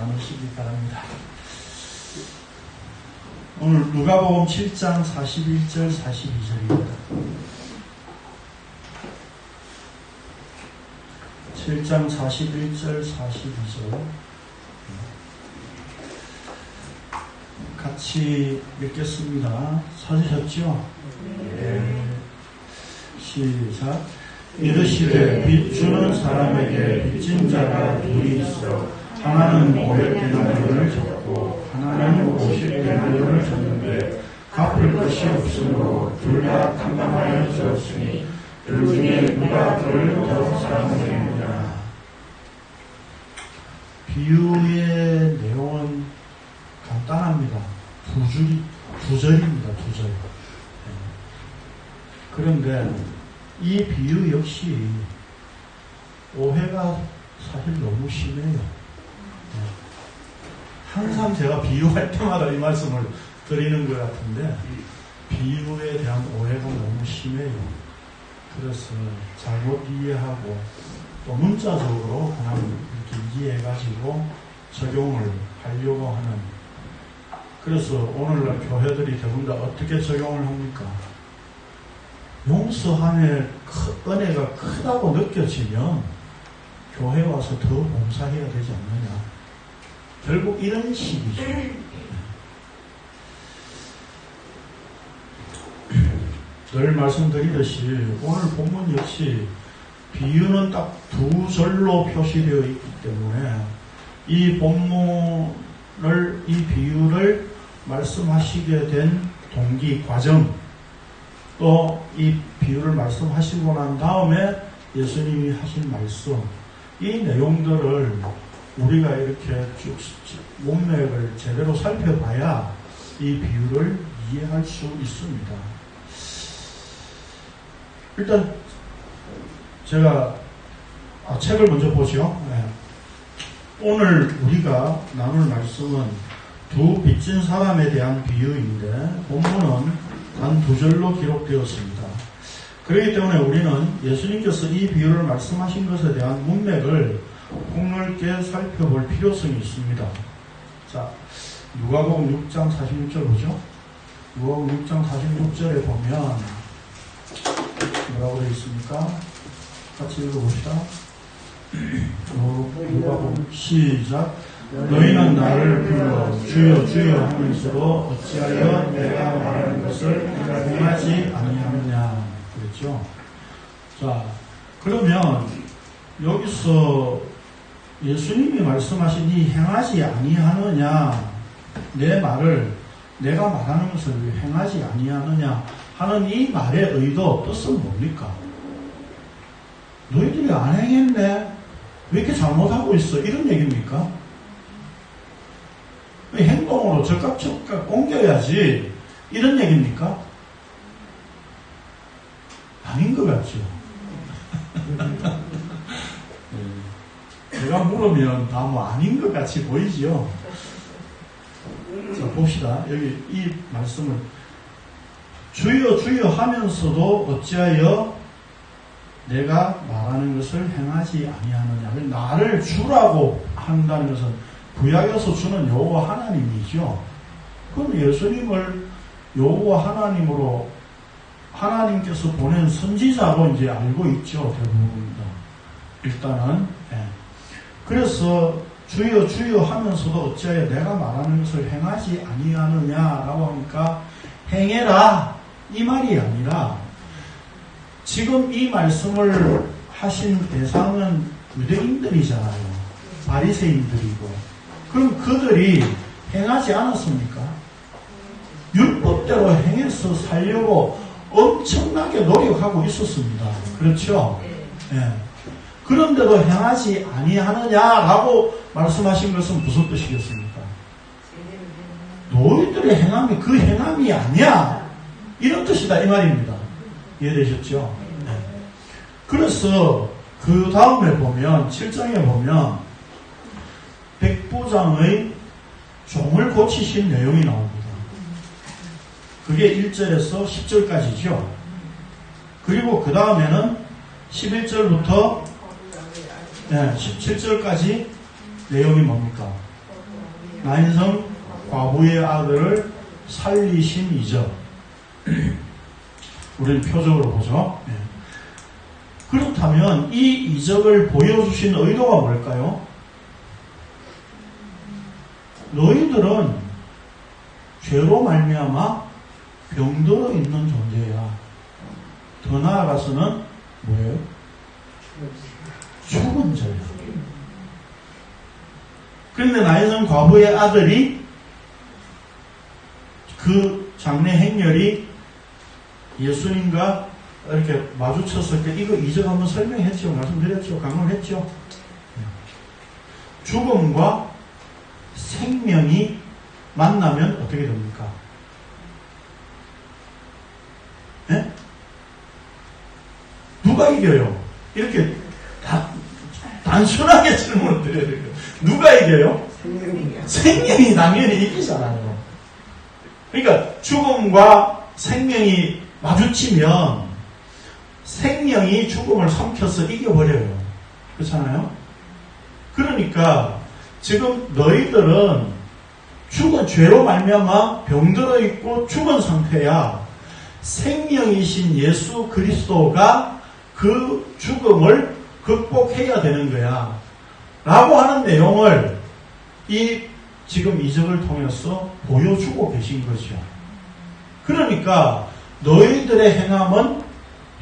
나누시기 바랍니다. 오늘 누가복음 7장 41절 42절입니다. 7장 41절 42절 같이 읽겠습니다. 찾으셨죠? 네. 시작. 이르시되 빚 주는 사람에게 빚진 자가 둘이 있어 하나는 500데나리온을 졌고 하나는 50데나리온을 졌는데 갚을 것이 없으므로 둘 다 탕감하여 주었으니 둘 중에 누가 그를 더 사랑하느냐. 비유의 내용은 간단합니다. 두 절입니다. 두 절. 그런데 이 비유 역시 오해가 사실 너무 심해요. 항상 제가 비유할 때마다 이 말씀을 드리는 것 같은데 비유에 대한 오해가 너무 심해요. 그래서 잘못 이해하고 또 문자적으로 그냥 이렇게 이해해가지고 적용을 하려고 하는. 그래서 오늘날 교회들이 대부분 다 어떻게 적용을 합니까? 용서함의 은혜가 크다고 느껴지면 교회 와서 더 봉사해야 되지 않느냐. 결국 이런 식이죠. 늘 말씀드리듯이 오늘 본문 역시 비유는 딱 두 절로 표시되어 있기 때문에 이 본문을, 이 비유를 말씀하시게 된 동기, 과정, 또 이 비유를 말씀하시고 난 다음에 예수님이 하신 말씀, 이 내용들을 우리가 이렇게 쭉 문맥을 제대로 살펴봐야 이 비유를 이해할 수 있습니다. 일단 제가 책을 먼저 보죠. 네. 오늘 우리가 나눌 말씀은 두 빚진 사람에 대한 비유인데 본문은 단 두 절로 기록되었습니다. 그렇기 때문에 우리는 예수님께서 이 비유를 말씀하신 것에 대한 문맥을 폭넓게 살펴볼 필요성이 있습니다. 자, 누가복음 6장 46절 보죠. 누가복음 6장 46절에 보면 뭐라고 되어 있습니까? 같이 읽어봅시다. 누가복음 시작. 너희는 나를 불러 주여 주여 하면서도 어찌하여 내가 말하는 것을 행하지 아니하느냐 그랬죠. 자, 그러면 여기서 예수님이 말씀하신 이 행하지 아니하느냐, 내 말을 내가 말하는 것을 행하지 아니하느냐 하는 이 말의 의도, 뜻은 뭡니까? 너희들이 안 행했네? 왜 이렇게 잘못하고 있어? 이런 얘기입니까? 행동으로 적각 옮겨야지 이런 얘기입니까? 아닌 것 같죠. 제가 물으면 다 뭐 아닌 것 같이 보이지요. 자, 봅시다. 여기 이 말씀을 주여 주여 하면서도 어찌하여 내가 말하는 것을 행하지 아니하느냐. 나를 주라고 한다는 것은 구약에서 주는 여호와 하나님이죠. 그럼 예수님을 여호와 하나님으로 하나님께서 보낸 선지자로 이제 알고 있죠. 대부분 일단은. 그래서 주여 주여 하면서도 어찌하여 내가 말하는 것을 행하지 아니하느냐라고 하니까 행해라 이 말이 아니라 지금 이 말씀을 하신 대상은 유대인들이잖아요. 바리새인들이고. 그럼 그들이 행하지 않았습니까? 율법대로 행해서 살려고 엄청나게 노력하고 있었습니다. 그렇죠? 예. 그런데도 행하지 아니하느냐라고 말씀하신 것은 무슨 뜻이겠습니까? 너희들의 행함이 그 행함이 아니야. 이런 뜻이다 이 말입니다. 이해되셨죠? 네. 그래서 그 다음에 보면 7장에 보면 백부장의 종을 고치신 내용이 나옵니다. 그게 1절에서 10절까지죠. 그리고 그 다음에는 11절부터 17절까지 내용이 뭡니까? 나인성 과부의 아들을 살리신 이적. 우리는 표적으로 보죠. 네. 그렇다면 이 이적을 보여주신 의도가 뭘까요? 너희들은 죄로 말미암아 병들어 있는 존재야. 더 나아가서는 뭐예요? 죽은 자야. 그런데 나인성 과부의 아들이 그 장래 행렬이 예수님과 이렇게 마주쳤을 때 이거 이적 한번 설명했죠. 말씀드렸죠. 강론했죠. 죽음과 생명이 만나면 어떻게 됩니까? 네? 누가 이겨요? 이렇게 단순하게 질문을 드려야 돼요. 누가 이겨요? 생명이 당연히 이기잖아요. 그러니까 죽음과 생명이 마주치면 생명이 죽음을 삼켜서 이겨버려요. 그렇잖아요? 그러니까 지금 너희들은 죽은 죄로 말미암아 병들어 있고 죽은 상태야. 생명이신 예수 그리스도가 그 죽음을 극복해야 되는 거야. 라고 하는 내용을 이 지금 이적을 통해서 보여주고 계신 거죠. 그러니까 너희들의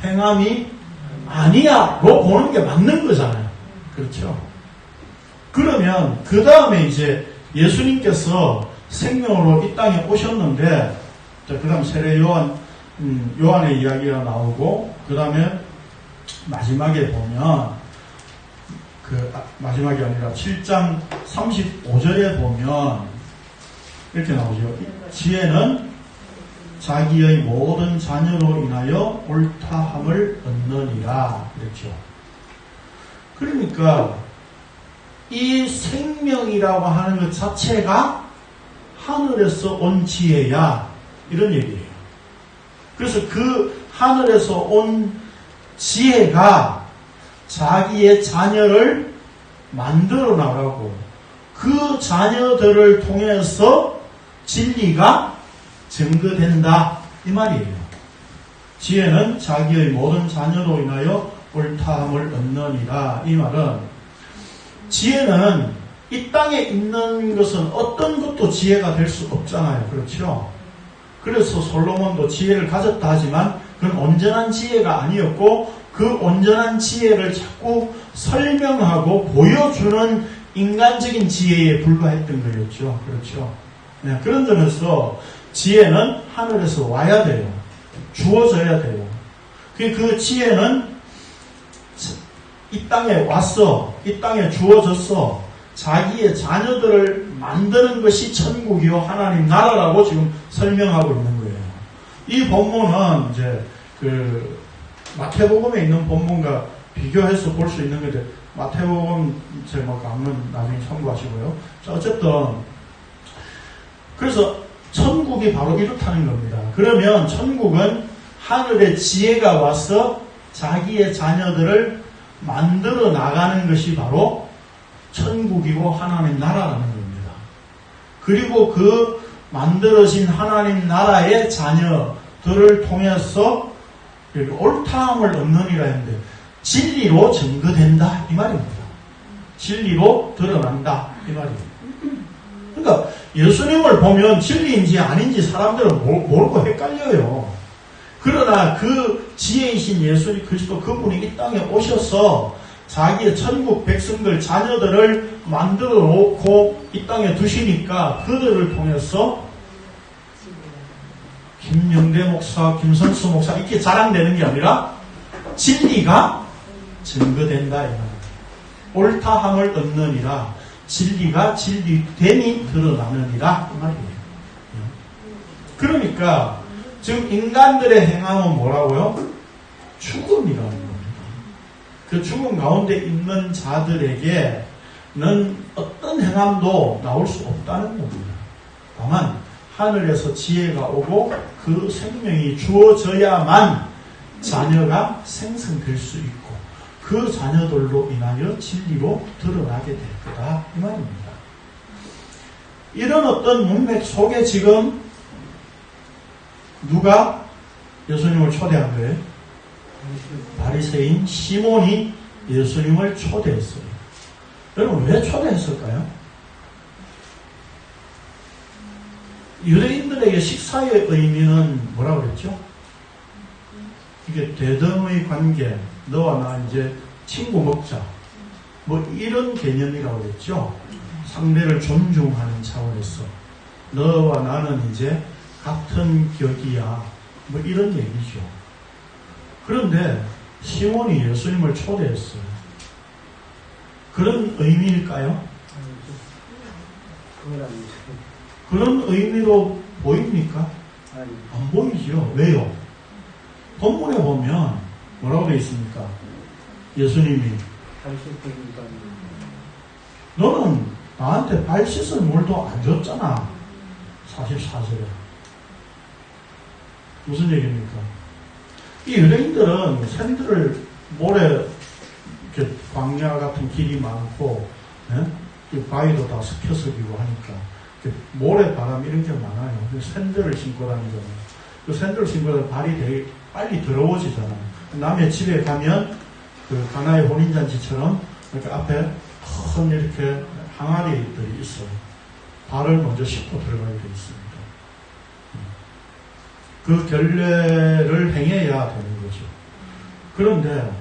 행함이 아니야로 보는 게 맞는 거잖아요. 그렇죠? 그러면 그 다음에 이제 예수님께서 생명으로 이 땅에 오셨는데, 그 다음 세례 요한의 이야기가 나오고, 그 다음에 마지막에 보면 마지막이 아니라 7장 35절에 보면 이렇게 나오죠. 지혜는 자기의 모든 자녀로 인하여 옳다함을 얻느니라 그랬죠. 그러니까 이 생명이라고 하는 것 자체가 하늘에서 온 지혜야, 이런 얘기예요. 그래서 그 하늘에서 온 지혜가 자기의 자녀를 만들어 나가고 그 자녀들을 통해서 진리가 증거된다, 이 말이에요. 지혜는 자기의 모든 자녀로 인하여 옳다함을 얻느니라. 이 말은 지혜는 이 땅에 있는 것은 어떤 것도 지혜가 될 수 없잖아요. 그렇죠? 그래서 솔로몬도 지혜를 가졌다 하지만 그건 온전한 지혜가 아니었고, 그 온전한 지혜를 자꾸 설명하고 보여주는 인간적인 지혜에 불과했던 거였죠. 그렇죠? 네, 그런 점에서 지혜는 하늘에서 와야 돼요. 주어져야 돼요. 그 지혜는 이 땅에 왔어. 이 땅에 주어졌어. 자기의 자녀들을 만드는 것이 천국이요 하나님 나라라고 지금 설명하고 있는 거예요. 이 본문은 이제 마태복음에 있는 본문과 비교해서 볼 수 있는 건데, 마태복음 제가 강론 나중에 참고하시고요. 자, 어쨌든 그래서 천국이 바로 이렇다는 겁니다. 그러면 천국은 하늘의 지혜가 와서 자기의 자녀들을 만들어 나가는 것이 바로 천국이고 하나님 나라라는 겁니다. 그리고 그 만들어진 하나님 나라의 자녀들을 통해서 옳다함을 얻느니라 했는데, 진리로 증거된다, 이 말입니다. 진리로 드러난다, 이 말입니다. 그러니까 예수님을 보면 진리인지 아닌지 사람들은 모르고 헷갈려요. 그러나 그 지혜이신 예수님 그리스도 그분이 이 땅에 오셔서 자기의 천국 백성들 자녀들을 만들어 놓고 이 땅에 두시니까 그들을 통해서 김영대 목사, 김선수 목사 이렇게 자랑되는 게 아니라 진리가 증거된다, 이 말입니다. 옳다함을 얻느니라. 진리가 진리됨이 드러나느니라, 이 말이에요. 그러니까 지금 인간들의 행함은 뭐라고요? 죽음이라는 겁니다. 그 죽음 가운데 있는 자들에게는 어떤 행함도 나올 수 없다는 겁니다. 다만 하늘에서 지혜가 오고 그 생명이 주어져야만 자녀가 생성될 수 있고 그 자녀들로 인하여 진리로 드러나게 될 거다, 이 말입니다. 이런 어떤 문맥 속에 지금 누가 예수님을 초대한 거예요? 바리새인 시몬이 예수님을 초대했어요. 여러분 왜 초대했을까요? 유대인들에게 식사의 의미는 뭐라고 그랬죠? 이게 대등의 관계, 너와 나 이제 친구 먹자, 뭐 이런 개념이라고 그랬죠. 상대를 존중하는 차원에서 너와 나는 이제 같은 격이야, 뭐 이런 얘기죠. 그런데 시몬이 예수님을 초대했어요. 그런 의미일까요? 그런 의미로 보입니까? 안 보이죠. 왜요? 본문에 보면 뭐라고 되어 있습니까? 예수님이 너는 나한테 발 씻을 물도 안 줬잖아. 44절에. 무슨 얘기입니까? 이 유대인들은 샌들을 모래, 이렇게 광야 같은 길이 많고, 예? 바위도 다 스켜서기고 하니까, 모래 바람 이런 게 많아요. 샌들을 신고 다니잖아요. 그 샌들을 신고 다니면 발이 되게 빨리 더러워지잖아요. 남의 집에 가면, 그 가나의 혼인잔치처럼, 이렇게 앞에 큰 이렇게 항아리들이 있어요. 발을 먼저 씻고 들어가게 되어 있습니다. 그 결례를 행해야 되는 거죠. 그런데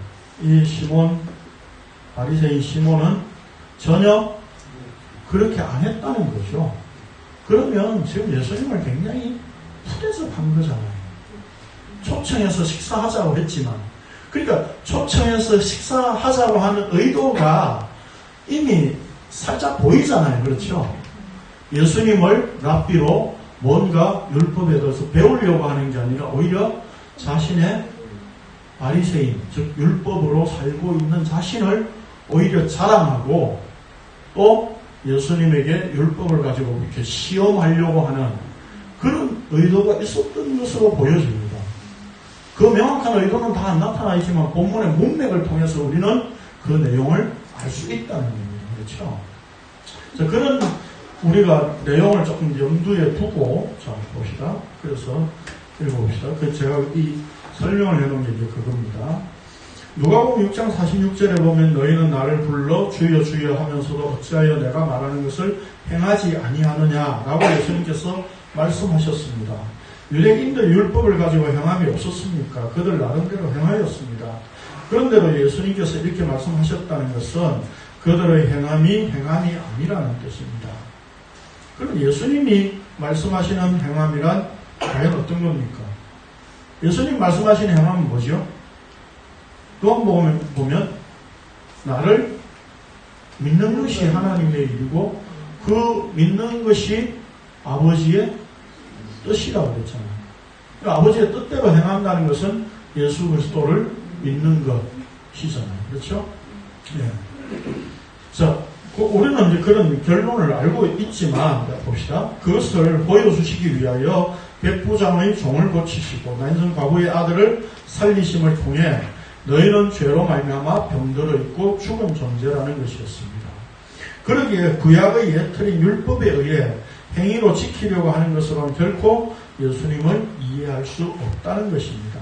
이 시몬, 바리새인 시몬은 전혀 그렇게 안 했다는 거죠. 그러면 지금 예수님을 굉장히 푸대접한 거잖아요. 초청해서 식사하자고 했지만, 그러니까 초청해서 식사하자고 하는 의도가 이미 살짝 보이잖아요. 그렇죠? 예수님을 랍비로 뭔가 율법에 대해서 배우려고 하는 게 아니라 오히려 자신의 바리새인, 즉 율법으로 살고 있는 자신을 오히려 자랑하고 또 예수님에게 율법을 가지고 이렇게 시험하려고 하는 그런 의도가 있었던 것으로 보여집니다. 그 명확한 의도는 다 안 나타나 있지만 본문의 문맥을 통해서 우리는 그 내용을 알 수 있다는 겁니다. 그렇죠? 자, 그런 우리가 내용을 조금 염두에 두고 자 봅시다. 그래서 읽어봅시다. 제가 이 설명을 해놓은 게 이제 그겁니다. 누가복음 6장 46절에 보면 너희는 나를 불러 주여 주여 하면서도 어찌하여 내가 말하는 것을 행하지 아니하느냐라고 예수님께서 말씀하셨습니다. 유대인들 율법을 가지고 행함이 없었습니까? 그들 나름대로 행하였습니다. 그런데도 예수님께서 이렇게 말씀하셨다는 것은 그들의 행함이 아니라는 뜻입니다. 그럼 예수님이 말씀하시는 행함이란 과연 어떤 겁니까? 예수님 말씀하시는 행함은 뭐죠? 또 보면 나를 믿는 것이 하나님의 일이고 그 믿는 것이 아버지의 뜻이라고 그랬잖아요. 그러니까 아버지의 뜻대로 행한다는 것은 예수 그리스도를 믿는 것이잖아요. 그렇죠? 예. 자, 우리는 이제 그런 결론을 알고 있지만, 봅시다. 그것을 보여주시기 위하여 백부장의 종을 고치시고 난성 과부의 아들을 살리심을 통해 너희는 죄로 말미암아 병들어 있고 죽은 존재라는 것이었습니다. 그러기에 구약의 예틀인 율법에 의해 행위로 지키려고 하는 것으로는 결코 예수님을 이해할 수 없다는 것입니다.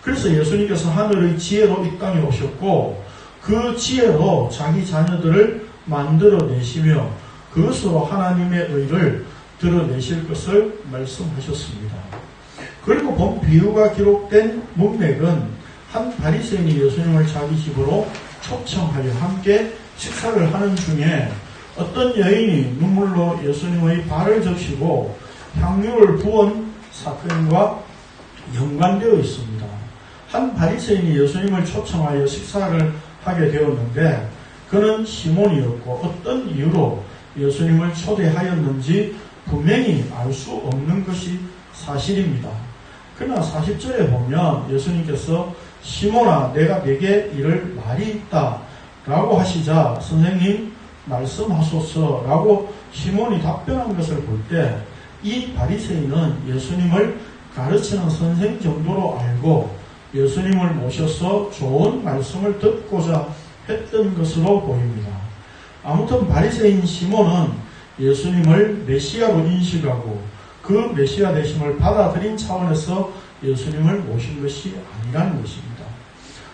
그래서 예수님께서 하늘의 지혜로 이 땅에 오셨고 그 지혜로 자기 자녀들을 만들어내시며 그것으로 하나님의 의를 드러내실 것을 말씀하셨습니다. 그리고 본 비유가 기록된 문맥은 한 바리새인이 예수님을 자기 집으로 초청하여 함께 식사를 하는 중에 어떤 여인이 눈물로 예수님의 발을 적시고 향유를 부은 사건과 연관되어 있습니다. 한 바리새인이 예수님을 초청하여 식사를 하게 되었는데 그는 시몬이었고 어떤 이유로 예수님을 초대하였는지 분명히 알 수 없는 것이 사실입니다. 그러나 40절에 보면 예수님께서 시몬아 내가 내게 이를 말이 있다 라고 하시자 선생님 말씀하소서 라고 시몬이 답변한 것을 볼 때 이 바리새인은 예수님을 가르치는 선생 정도로 알고 예수님을 모셔서 좋은 말씀을 듣고자 했던 것으로 보입니다. 아무튼 바리새인 시몬은 예수님을 메시아로 인식하고 그 메시아 되심을 받아들인 차원에서 예수님을 모신 것이 아니라는 것입니다.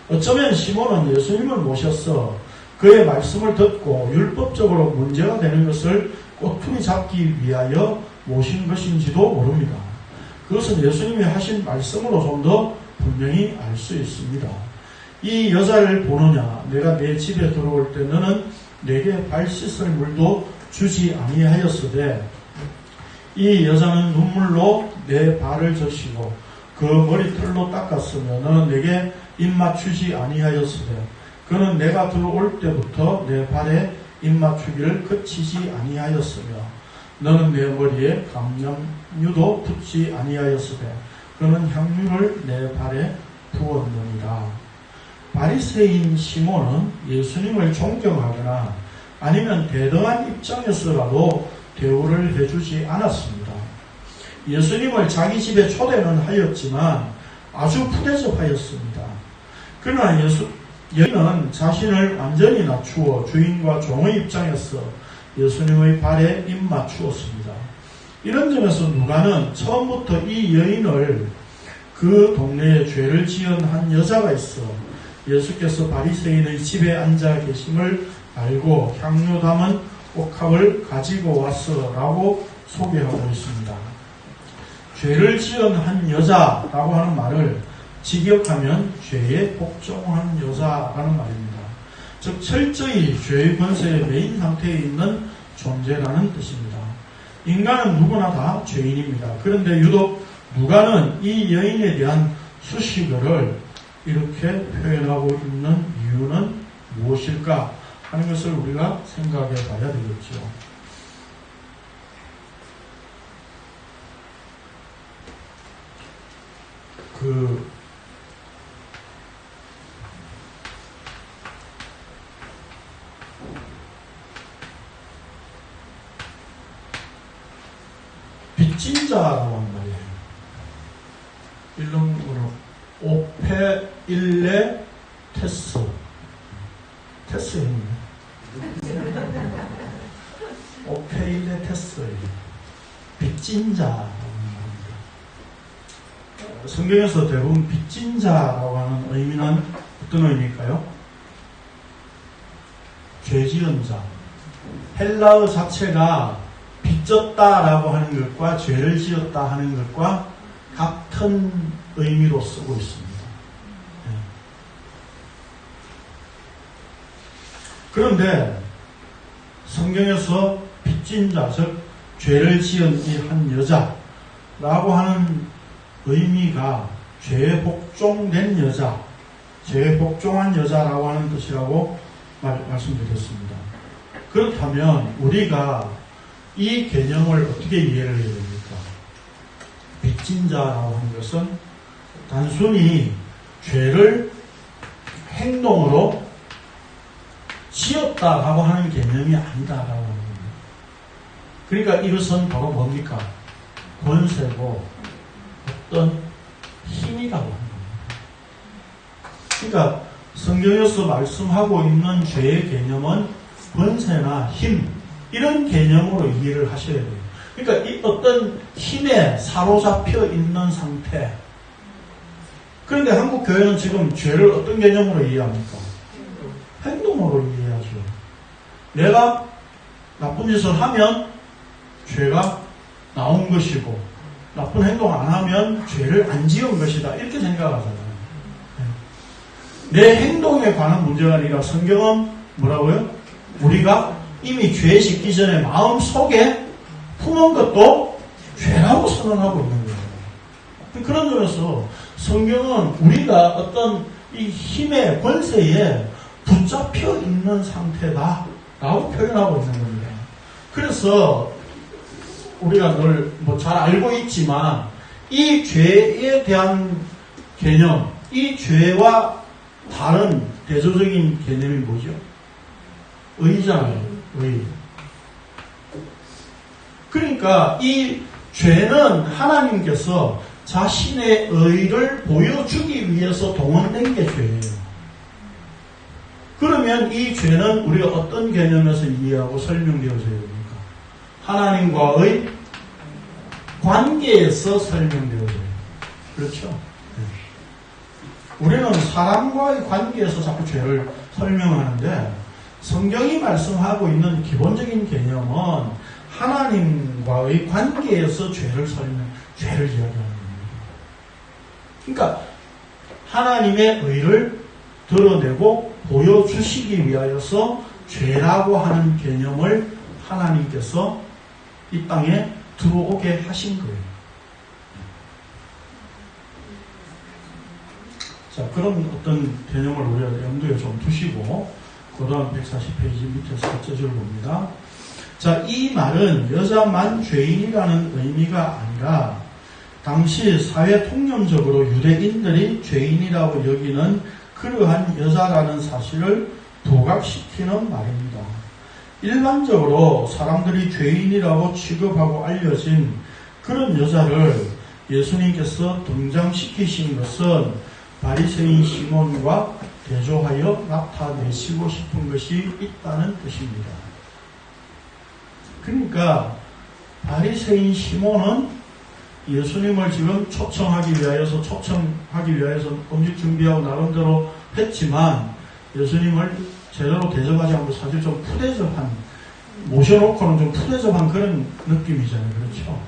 어쩌면 시몬은 예수님을 모셔서 그의 말씀을 듣고 율법적으로 문제가 되는 것을 꼬투리 잡기 위하여 모신 것인지도 모릅니다. 그것은 예수님이 하신 말씀으로 좀 더 분명히 알 수 있습니다. 이 여자를 보느냐, 내가 내 집에 들어올 때 너는 내게 발 씻을 물도 주지 아니하였으되, 이 여자는 눈물로 내 발을 젖히고 그 머리털로 닦았으며 너는 내게 입맞추지 아니하였으되, 그는 내가 들어올 때부터 내 발에 입맞추기를 그치지 아니하였으며 너는 내 머리에 감람유도 붓지 아니하였으되 그는 향유를 내 발에 부었느니라. 바리새인 시몬은 예수님을 존경하거나 아니면 대등한 입장에서라도 대우를 해주지 않았습니다. 예수님을 자기 집에 초대는 하였지만 아주 푸대접하였습니다. 그러나 여인은 자신을 완전히 낮추어 주인과 종의 입장에서 예수님의 발에 입맞추었습니다. 이런 점에서 누가는 처음부터 이 여인을 그 동네에 죄를 지은 한 여자가 있어 예수께서 바리새인의 집에 앉아 계심을 알고 향유 담은 옥합을 가지고 왔어라고 소개하고 있습니다. 죄를 지은 한 여자라고 하는 말을 직역하면 죄에 복종한 여자라는 말입니다. 즉 철저히 죄의 권세의 메인 상태에 있는 존재라는 뜻입니다. 인간은 누구나 다 죄인입니다. 그런데 유독 누가는 이 여인에 대한 수식어를 이렇게 표현하고 있는 이유는 무엇일까 하는 것을 우리가 생각해 봐야 되겠죠. 빚진 자라고 한 말이에요. 일론으로 오페일레 테스입니다. 오페일레 테스예요. 빚진 자라고 하는 말입니다. 성경에서 대부분 빚진 자라고 하는 의미는 어떤 의미일까요? 죄 지은 자. 헬라어 자체가 빚졌다라고 하는 것과 죄를 지었다 하는 것과 같은 의미로 쓰고 있습니다. 그런데 성경에서 빚진 자, 즉 죄를 지은 이 한 여자라고 하는 의미가 죄에 복종된 여자, 죄에 복종한 여자라고 하는 뜻이라고 말씀드렸습니다. 그렇다면 우리가 이 개념을 어떻게 이해를 해야 됩니까? 빚진 자라고 하는 것은 단순히 죄를 행동으로 지었다라고 하는 개념이 아니다라고 하는 겁니다. 그러니까 이것은 바로 뭡니까? 권세고 어떤 힘이라고 하는 겁니다. 그러니까 성경에서 말씀하고 있는 죄의 개념은 권세나 힘, 이런 개념으로 이해를 하셔야 돼요. 그러니까 이 어떤 힘에 사로잡혀 있는 상태. 그런데 한국 교회는 지금 죄를 어떤 개념으로 이해합니까? 행동으로 이해하죠. 내가 나쁜 짓을 하면 죄가 나온 것이고, 나쁜 행동 안 하면 죄를 안 지은 것이다. 이렇게 생각하잖아요. 내 행동에 관한 문제가 아니라 성경은 뭐라고요? 우리가 이미 죄 짓기 전에 마음속에 품은 것도 죄라고 선언하고 있는 거예요. 그런 점에서 성경은 우리가 어떤 이 힘의 권세에 붙잡혀 있는 상태다라고 표현하고 있는 겁니다. 그래서 우리가 늘 잘 알고 있지만 이 죄에 대한 개념, 이 죄와 다른 대조적인 개념이 뭐죠? 의잖아요. 의. 그러니까 이 죄는 하나님께서 자신의 의를 보여주기 위해서 동원된 게 죄예요. 그러면 이 죄는 우리가 어떤 개념에서 이해하고 설명되어져야 됩니까? 하나님과의 관계에서 설명되어져요. 그렇죠? 우리는 사람과의 관계에서 자꾸 죄를 설명하는데 성경이 말씀하고 있는 기본적인 개념은 하나님과의 관계에서 죄를 이야기하는 겁니다. 그러니까 하나님의 의를 드러내고 보여주시기 위하여서 죄라고 하는 개념을 하나님께서 이 땅에 들어오게 하신 거예요. 자, 그런 어떤 개념을 우리가 염두에 좀 두시고 그 다음 140페이지 밑에서 첫째 줄 봅니다. 자, 이 말은 여자만 죄인이라는 의미가 아니라 당시 사회 통념적으로 유대인들이 죄인이라고 여기는 그러한 여자라는 사실을 부각시키는 말입니다. 일반적으로 사람들이 죄인이라고 취급하고 알려진 그런 여자를 예수님께서 등장시키신 것은 바리새인 시몬과 대조하여 나타내시고 싶은 것이 있다는 뜻입니다. 그러니까 바리새인 시몬은 예수님을 지금 초청하기 위하여서 음식 준비하고 나름대로 했지만 예수님을 제대로 대접하지 않고 사실 좀 모셔놓고는 좀 푸대접한 그런 느낌이잖아요. 그렇죠?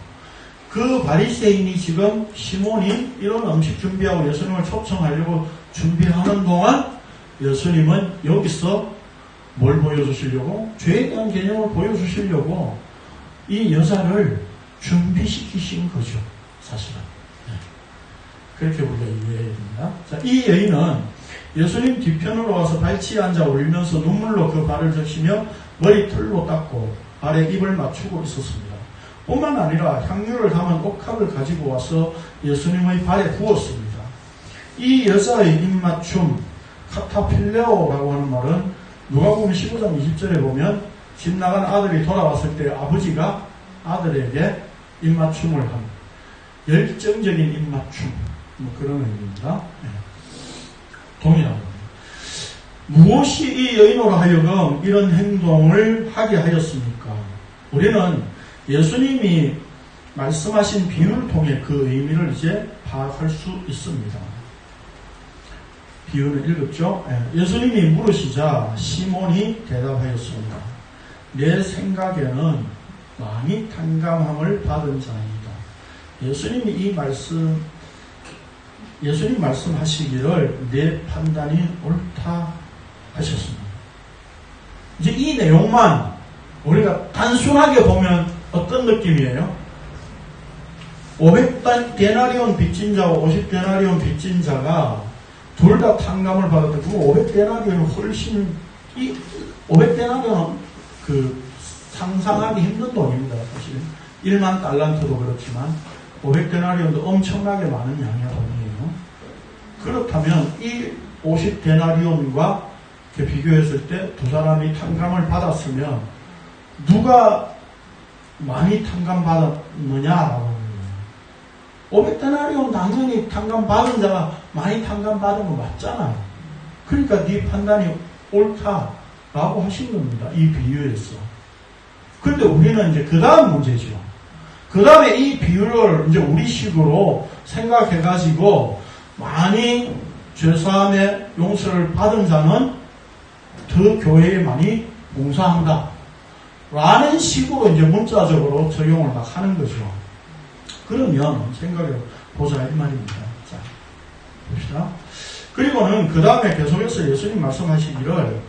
그 바리새인이 지금 시몬이 이런 음식 준비하고 예수님을 초청하려고 준비하는 동안 예수님은 여기서 뭘 보여주시려고? 죄에 대한 개념을 보여주시려고 이 여자를 준비시키신 거죠. 사실은. 그렇게 우리가 이해해야 됩니다. 자, 이 여인은 예수님 뒤편으로 와서 발치에 앉아 울면서 눈물로 그 발을 적시며 머리털로 닦고 발에 입을 맞추고 있었습니다. 뿐만 아니라 향유를 담은 옥합을 가지고 와서 예수님의 발에 부었습니다. 이 여자의 입맞춤, 카타필레오라고 하는 말은 누가복음 15장 20절에 보면 집 나간 아들이 돌아왔을 때 아버지가 아들에게 입맞춤을 한 열정적인 입맞춤, 그런 의미입니다. 동일합니다. 무엇이 이 여인으로 하여금 이런 행동을 하게 하였습니까? 우리는 예수님이 말씀하신 비유를 통해 그 의미를 이제 파악할 수 있습니다. 비유를 읽었죠? 예수님이 물으시자 시몬이 대답하였습니다. 내 생각에는 많이 탕감함을 받은 자입니다. 예수님 말씀하시기를 내 판단이 옳다 하셨습니다. 이제 이 내용만 우리가 단순하게 보면 어떤 느낌이에요? 500데나리온 빚진 자와 50데나리온 빚진 자가 둘 다 탕감을 받았다. 그 500데나리온은 훨씬, 500데나리온은 상상하기 힘든 돈입니다. 사실 1만 달란트도 그렇지만 500데나리온도 엄청나게 많은 양의 돈이에요. 그렇다면 이 50데나리온과 비교했을 때 두 사람이 탕감을 받았으면 누가 많이 탕감받았느냐라고 500데나리온 당연히 탕감받은 자가 많이 탕감받은 거 맞잖아요. 그러니까 네 판단이 옳다라고 하신 겁니다. 이 비유에서. 그런데 우리는 이제 그 다음 문제죠. 그 다음에 이 비유를 이제 우리식으로 생각해가지고 많이 죄사함의 용서를 받은 자는 더 교회에 많이 봉사한다. 라는 식으로 이제 문자적으로 적용을 막 하는 거죠. 그러면 생각해 보자 이 말입니다. 자, 봅시다. 그리고는 그 다음에 계속해서 예수님 말씀하시기를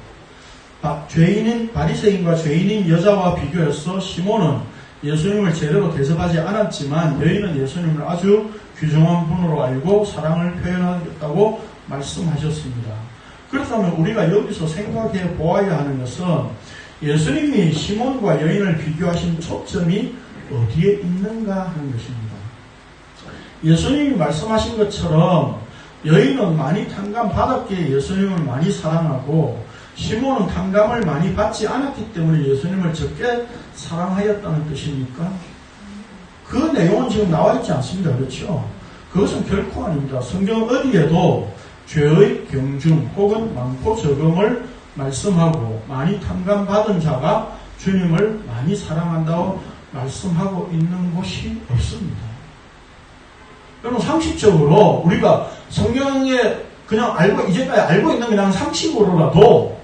죄인인 바리새인과 죄인인 여자와 비교해서 시몬은 예수님을 제대로 대접하지 않았지만 여인은 예수님을 아주 귀중한 분으로 알고 사랑을 표현하겠다고 말씀하셨습니다. 그렇다면 우리가 여기서 생각해 보아야 하는 것은 예수님이 시몬과 여인을 비교하신 초점이 어디에 있는가 하는 것입니다. 예수님이 말씀하신 것처럼 여인은 많이 탕감받았기에 예수님을 많이 사랑하고 시몬은 탕감을 많이 받지 않았기 때문에 예수님을 적게 사랑하였다는 뜻입니까? 그 내용은 지금 나와 있지 않습니다. 그렇죠? 그것은 결코 아닙니다. 성경 어디에도 죄의 경중 혹은 많고 적음을 말씀하고 많이 탕감받은 자가 주님을 많이 사랑한다고 말씀하고 있는 곳이 없습니다. 여러분, 상식적으로 우리가 성경에 그냥 이제까지 알고 있는 그냥 상식으로라도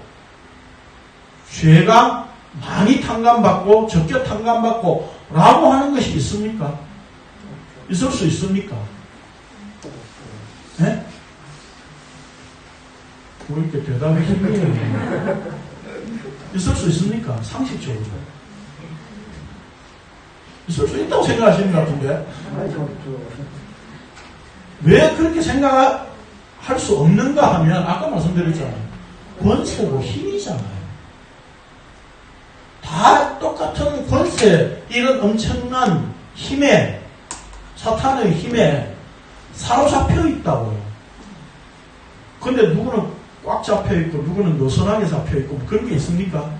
죄가 많이 탕감받고 적게 탕감받고 라고 하는 것이 있습니까? 있을 수 있습니까? 네? 왜 이렇게 대답이 힘들어요? 있을 수 있습니까? 상식적으로. 있을 수 있다고 생각하시는 것 같은데. 왜 그렇게 생각할 수 없는가 하면, 아까 말씀드렸잖아요. 권세고 힘이잖아요. 다 똑같은 권세, 이런 엄청난 힘에, 사탄의 힘에 사로잡혀 있다고요. 근데 누구는 꽉 잡혀 있고, 누구는 느슨하게 잡혀 있고, 뭐 그런 게 있습니까?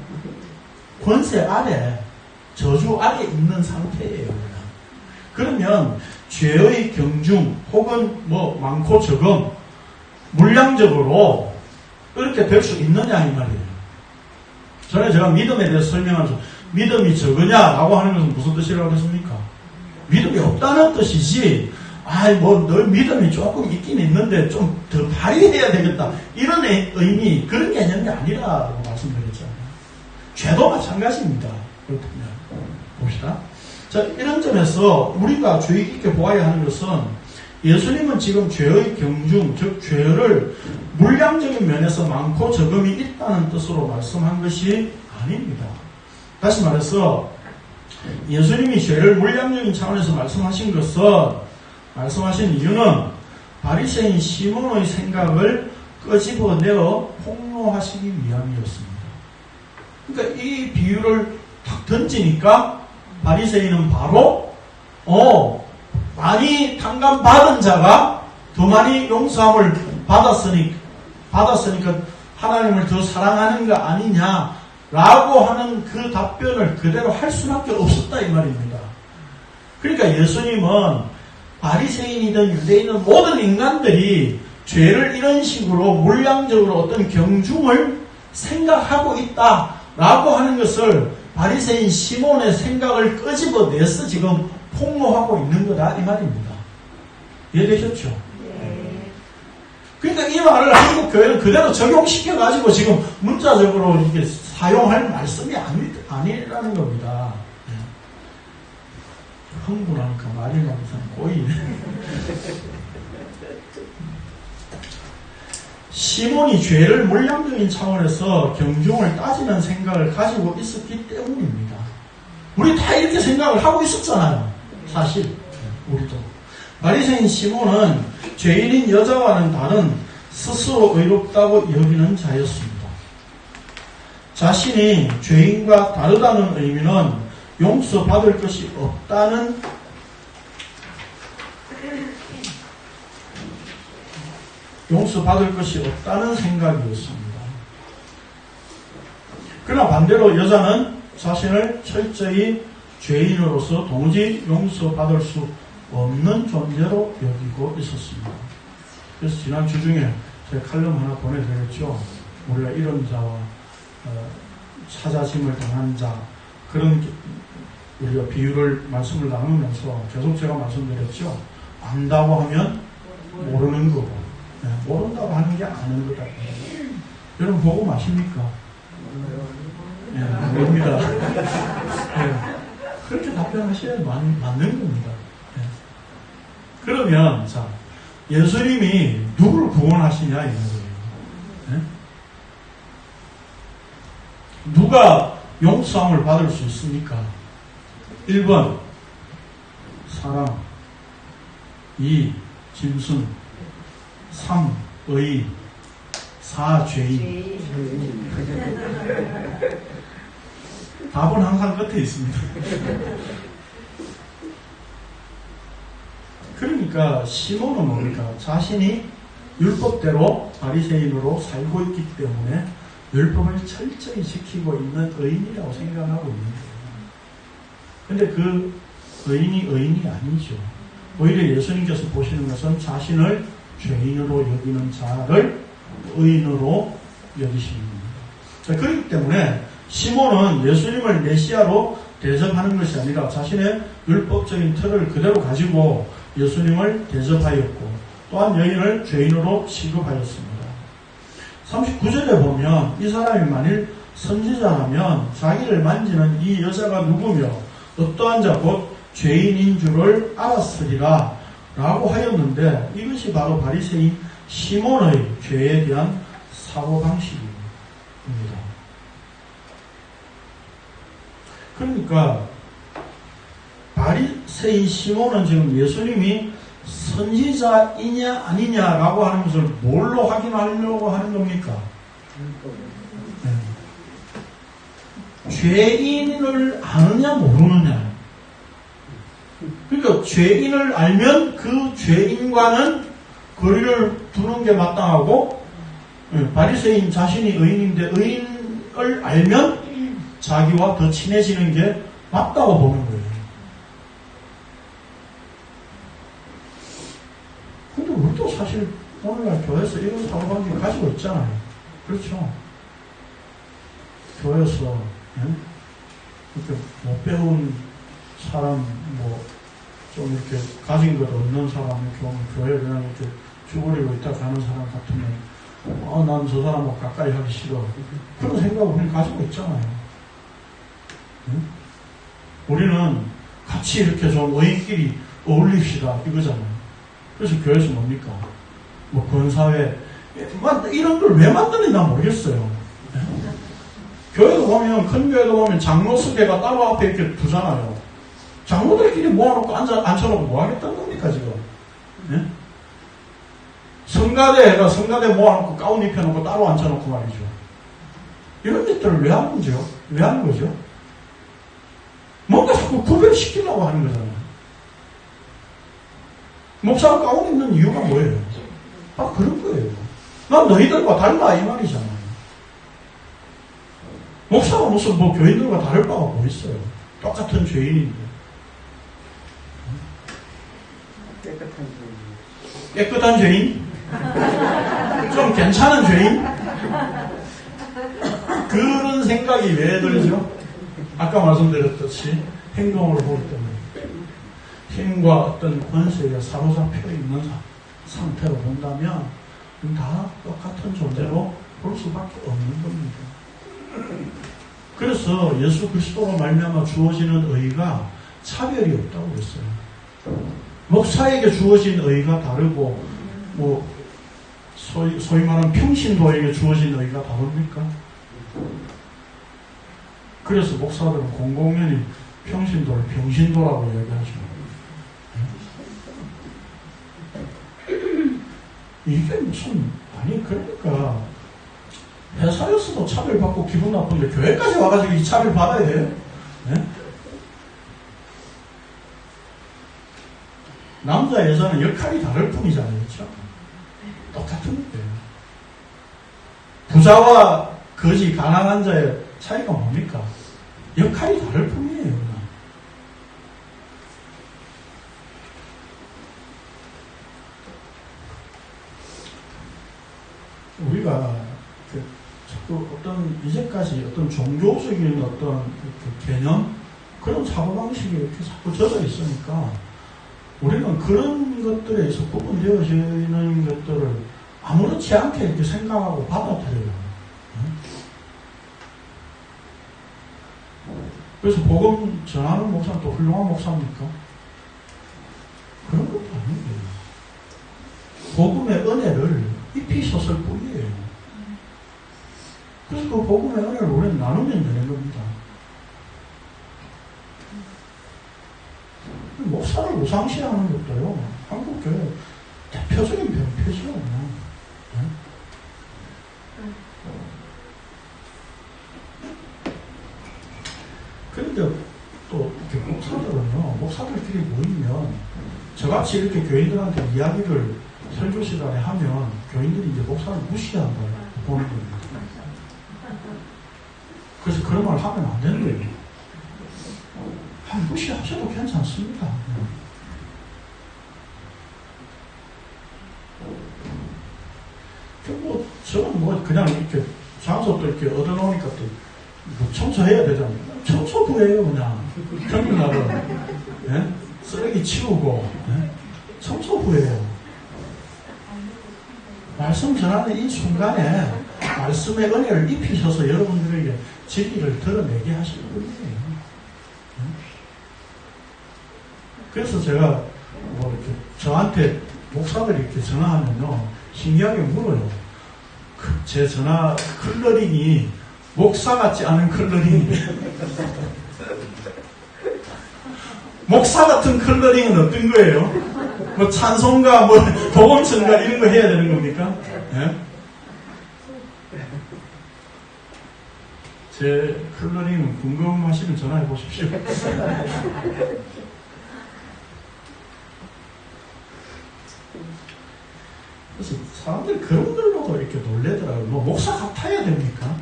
권세 아래, 저주 아래 있는 상태예요. 그러면 죄의 경중 혹은 뭐 많고 적음 물량적으로 그렇게 될 수 있느냐 이 말이에요. 전에 제가 믿음에 대해서 설명하면서 믿음이 적으냐라고 하는 것은 무슨 뜻이라고 했습니까? 믿음이 없다는 뜻이지, 너 믿음이 조금 있긴 있는데 좀 더 발휘해야 되겠다, 이런 의미, 그런 개념이 아니라고 말씀드렸잖아요. 죄도 마찬가지입니다. 그렇군요. 봅시다. 자, 이런 점에서 우리가 주의 깊게 보아야 하는 것은, 예수님은 지금 죄의 경중, 즉 죄를 물량적인 면에서 많고 적음이 있다는 뜻으로 말씀한 것이 아닙니다. 다시 말해서 예수님이 죄를 물량적인 차원에서 말씀하신 이유는 바리새인 시몬의 생각을 끄집어내어 폭로하시기 위함이었습니다. 그러니까 이 비유를 탁 던지니까 바리새인은 바로 많이 탕감받은 자가 더 많이 용서함을 받았으니까 하나님을 더 사랑하는 거 아니냐라고 하는 그 답변을 그대로 할 수밖에 없었다 이 말입니다. 그러니까 예수님은 바리새인이든 유대인이든 모든 인간들이 죄를 이런 식으로 물량적으로 어떤 경중을 생각하고 있다라고 하는 것을 바리새인 시몬의 생각을 끄집어내서 지금 폭로하고 있는 거다 이 말입니다. 이해되셨죠? 네. 그러니까 이 말을 한국 교회는 그대로 적용시켜가지고 지금 문자적으로 이게 사용할 말씀이 아니라는 겁니다. 흥분하니까 말이 항상 꼬이네. 시몬이 죄를 물량적인 차원에서 경중을 따지는 생각을 가지고 있었기 때문입니다. 우리 다 이렇게 생각을 하고 있었잖아요. 사실 우리도. 바리새인 시몬은 죄인인 여자와는 다른 스스로 의롭다고 여기는 자였습니다. 자신이 죄인과 다르다는 의미는 용서받을 것이 없다는 생각이었습니다. 그러나 반대로 여자는 자신을 철저히 죄인으로서 도무지 용서받을 수 없는 존재로 여기고 있었습니다. 그래서 지난 주 중에 제가 칼럼 하나 보내드렸죠. 우리가 이런 자와 찾아짐을 당한 자, 그런 우리가 비유를 말씀을 나누면서 계속 제가 말씀드렸죠. 안다고 하면 모르는 거고, 모른다고 하는 게 아는 거다. 여러분 보고 마십니까? 모릅니다. 그렇게 답변하셔야 맞는 겁니다. 그러면 자, 예수님이 누구를 구원하시냐 이 말이에요. 누가 용서함을 받을 수 있습니까? 1번 사람, 2 짐승, 3 의인, 4 죄인. 답은 항상 끝에 있습니다. 그러니까 시몬은 뭡니까? 자신이 율법대로 바리새인으로 살고 있기 때문에 율법을 철저히 지키고 있는 의인이라고 생각하고 있는 거예요. 근데 그 의인이 아니죠. 오히려 예수님께서 보시는 것은 자신을 죄인으로 여기는 자를 의인으로 여기시는 겁니다. 자, 그렇기 때문에 시몬은 예수님을 메시아로 대접하는 것이 아니라 자신의 율법적인 틀을 그대로 가지고 예수님을 대접하였고 또한 여인을 죄인으로 취급하였습니다. 39절에 보면 이 사람이 만일 선지자라면 자기를 만지는 이 여자가 누구며 어떠한 자 곧 죄인인 줄을 알았으리라 라고 하였는데 이것이 바로 바리새인 시몬의 죄에 대한 사고방식입니다. 그러니까 바리새인 시몬은 지금 예수님이 선지자이냐 아니냐라고 하는 것을 뭘로 확인하려고 하는 겁니까? 네. 죄인을 아느냐 모르느냐. 그러니까 죄인을 알면 그 죄인과는 거리를 두는 게 마땅하고 바리새인 자신이 의인인데 의인을 알면 자기와 더 친해지는 게 맞다고 보는 거예요. 근데 우리도 사실 오늘날 교회에서 이런 사고방식 가지고 있잖아요. 그렇죠? 교회에서 이렇게 못 배운 사람, 좀 이렇게 가진 것 없는 사람, 교회에 그냥 이렇게 죽으려고 있다 가는 사람 같으면, 난 저 사람하고 가까이 하기 싫어. 그런 생각을 우리는 가지고 있잖아요. 우리는 같이 이렇게 좀 의인끼리 어울립시다. 이거잖아요. 그래서 교회에서 뭡니까? 권사회, 이런 걸 왜 만드는지 난 모르겠어요. 교회도 보면, 큰 교회도 보면 장로수계가 따로 앞에 이렇게 두잖아요. 장로들끼리 모아놓고 앉혀놓고 뭐 하겠다는 겁니까, 지금? 네? 성가대가 성가대 모아놓고 가운 입혀놓고 따로 앉혀놓고 말이죠. 이런 것들을 왜 하는 거죠? 왜 하는 거죠? 뭔가 자꾸 구별시키려고 하는 거잖아요. 목사가 가운 입는 이유가 뭐예요? 그런 거예요. 난 너희들과 달라, 이 말이잖아요. 목사가 무슨 교인들과 다를 바가 뭐 있어요? 똑같은 죄인인데. 깨끗한 죄인? 좀 괜찮은 죄인? 그런 생각이 왜 들죠? 아까 말씀드렸듯이 행동으로 보기 때문에 힘과 어떤 권세에 사로잡혀 있는 상태로 본다면 다 똑같은 존재로 볼 수밖에 없는 겁니다. 그래서 예수 그리스도로 말미암아 주어지는 의가 차별이 없다고 그랬어요. 목사에게 주어진 의가 다르고 소위 말하는 평신도에게 주어진 의가 다릅니까? 그래서 목사들은 공공연히 평신도를 병신도라고 얘기하죠. 이게 무슨, 그러니까 회사에서도 차별받고 기분 나쁜데 교회까지 와가지고 이 차별 받아야 돼요? 네? 남자 여자는 역할이 다를 뿐이잖아요. 그렇죠? 똑같은 거예요. 부자와 거지 가난한 자의 차이가 뭡니까? 역할이 다를 뿐이에요. 우리가 자꾸 이제까지 어떤 종교적인 어떤 개념, 그런 사고방식이 이렇게 자꾸 젖어 있으니까 우리는 그런 것들에 의해서 구분되어지는 것들을 아무렇지 않게 이렇게 생각하고 받아들여요. 그래서 복음 전하는 목사는 또 훌륭한 목사입니까? 그런 것도 아니에요. 복음의 은혜를 입히셨을 뿐이에요. 그래서 그 복음의 은혜를 우리는 나누면 되는 겁니다. 목사를 우상시하는 것도요, 한국교회 대표적인 병폐죠. 네? 그런데 또 목사들은요, 목사들끼리 모이면 저같이 이렇게 교인들한테 이야기를 설교 시간에 하면 교인들이 이제 목사를 무시한다고 보는 겁니다. 그래서 그런 말 하면 안 되는 거예요. 무시하셔도 괜찮습니다. 저는 그냥 이렇게 장소도 이렇게 얻어놓으니까 또 뭐 청소해야 되잖아요. 청소부예요, 그냥. 평균날은. 예? 쓰레기 치우고, 예? 청소부예요. 말씀 전하는 이 순간에 말씀의 은혜를 입히셔서 여러분들에게 진리를 드러내게 하시는 분이에요. 예? 그래서 제가 뭐 이렇게 저한테 목사들이 이렇게 전화하면요, 신기하게 물어요. 제 전화 컬러링이 목사 같지 않은 컬러링이 목사 같은 컬러링은 어떤 거예요? 뭐 찬송가, 뭐 복음성가 이런 거 해야 되는 겁니까? 예? 제 컬러링은 궁금하시면 전화해 보십시오. 그래서 사람들이 그런 걸로도 이렇게 놀래더라고요. 뭐 목사 같아야 됩니까?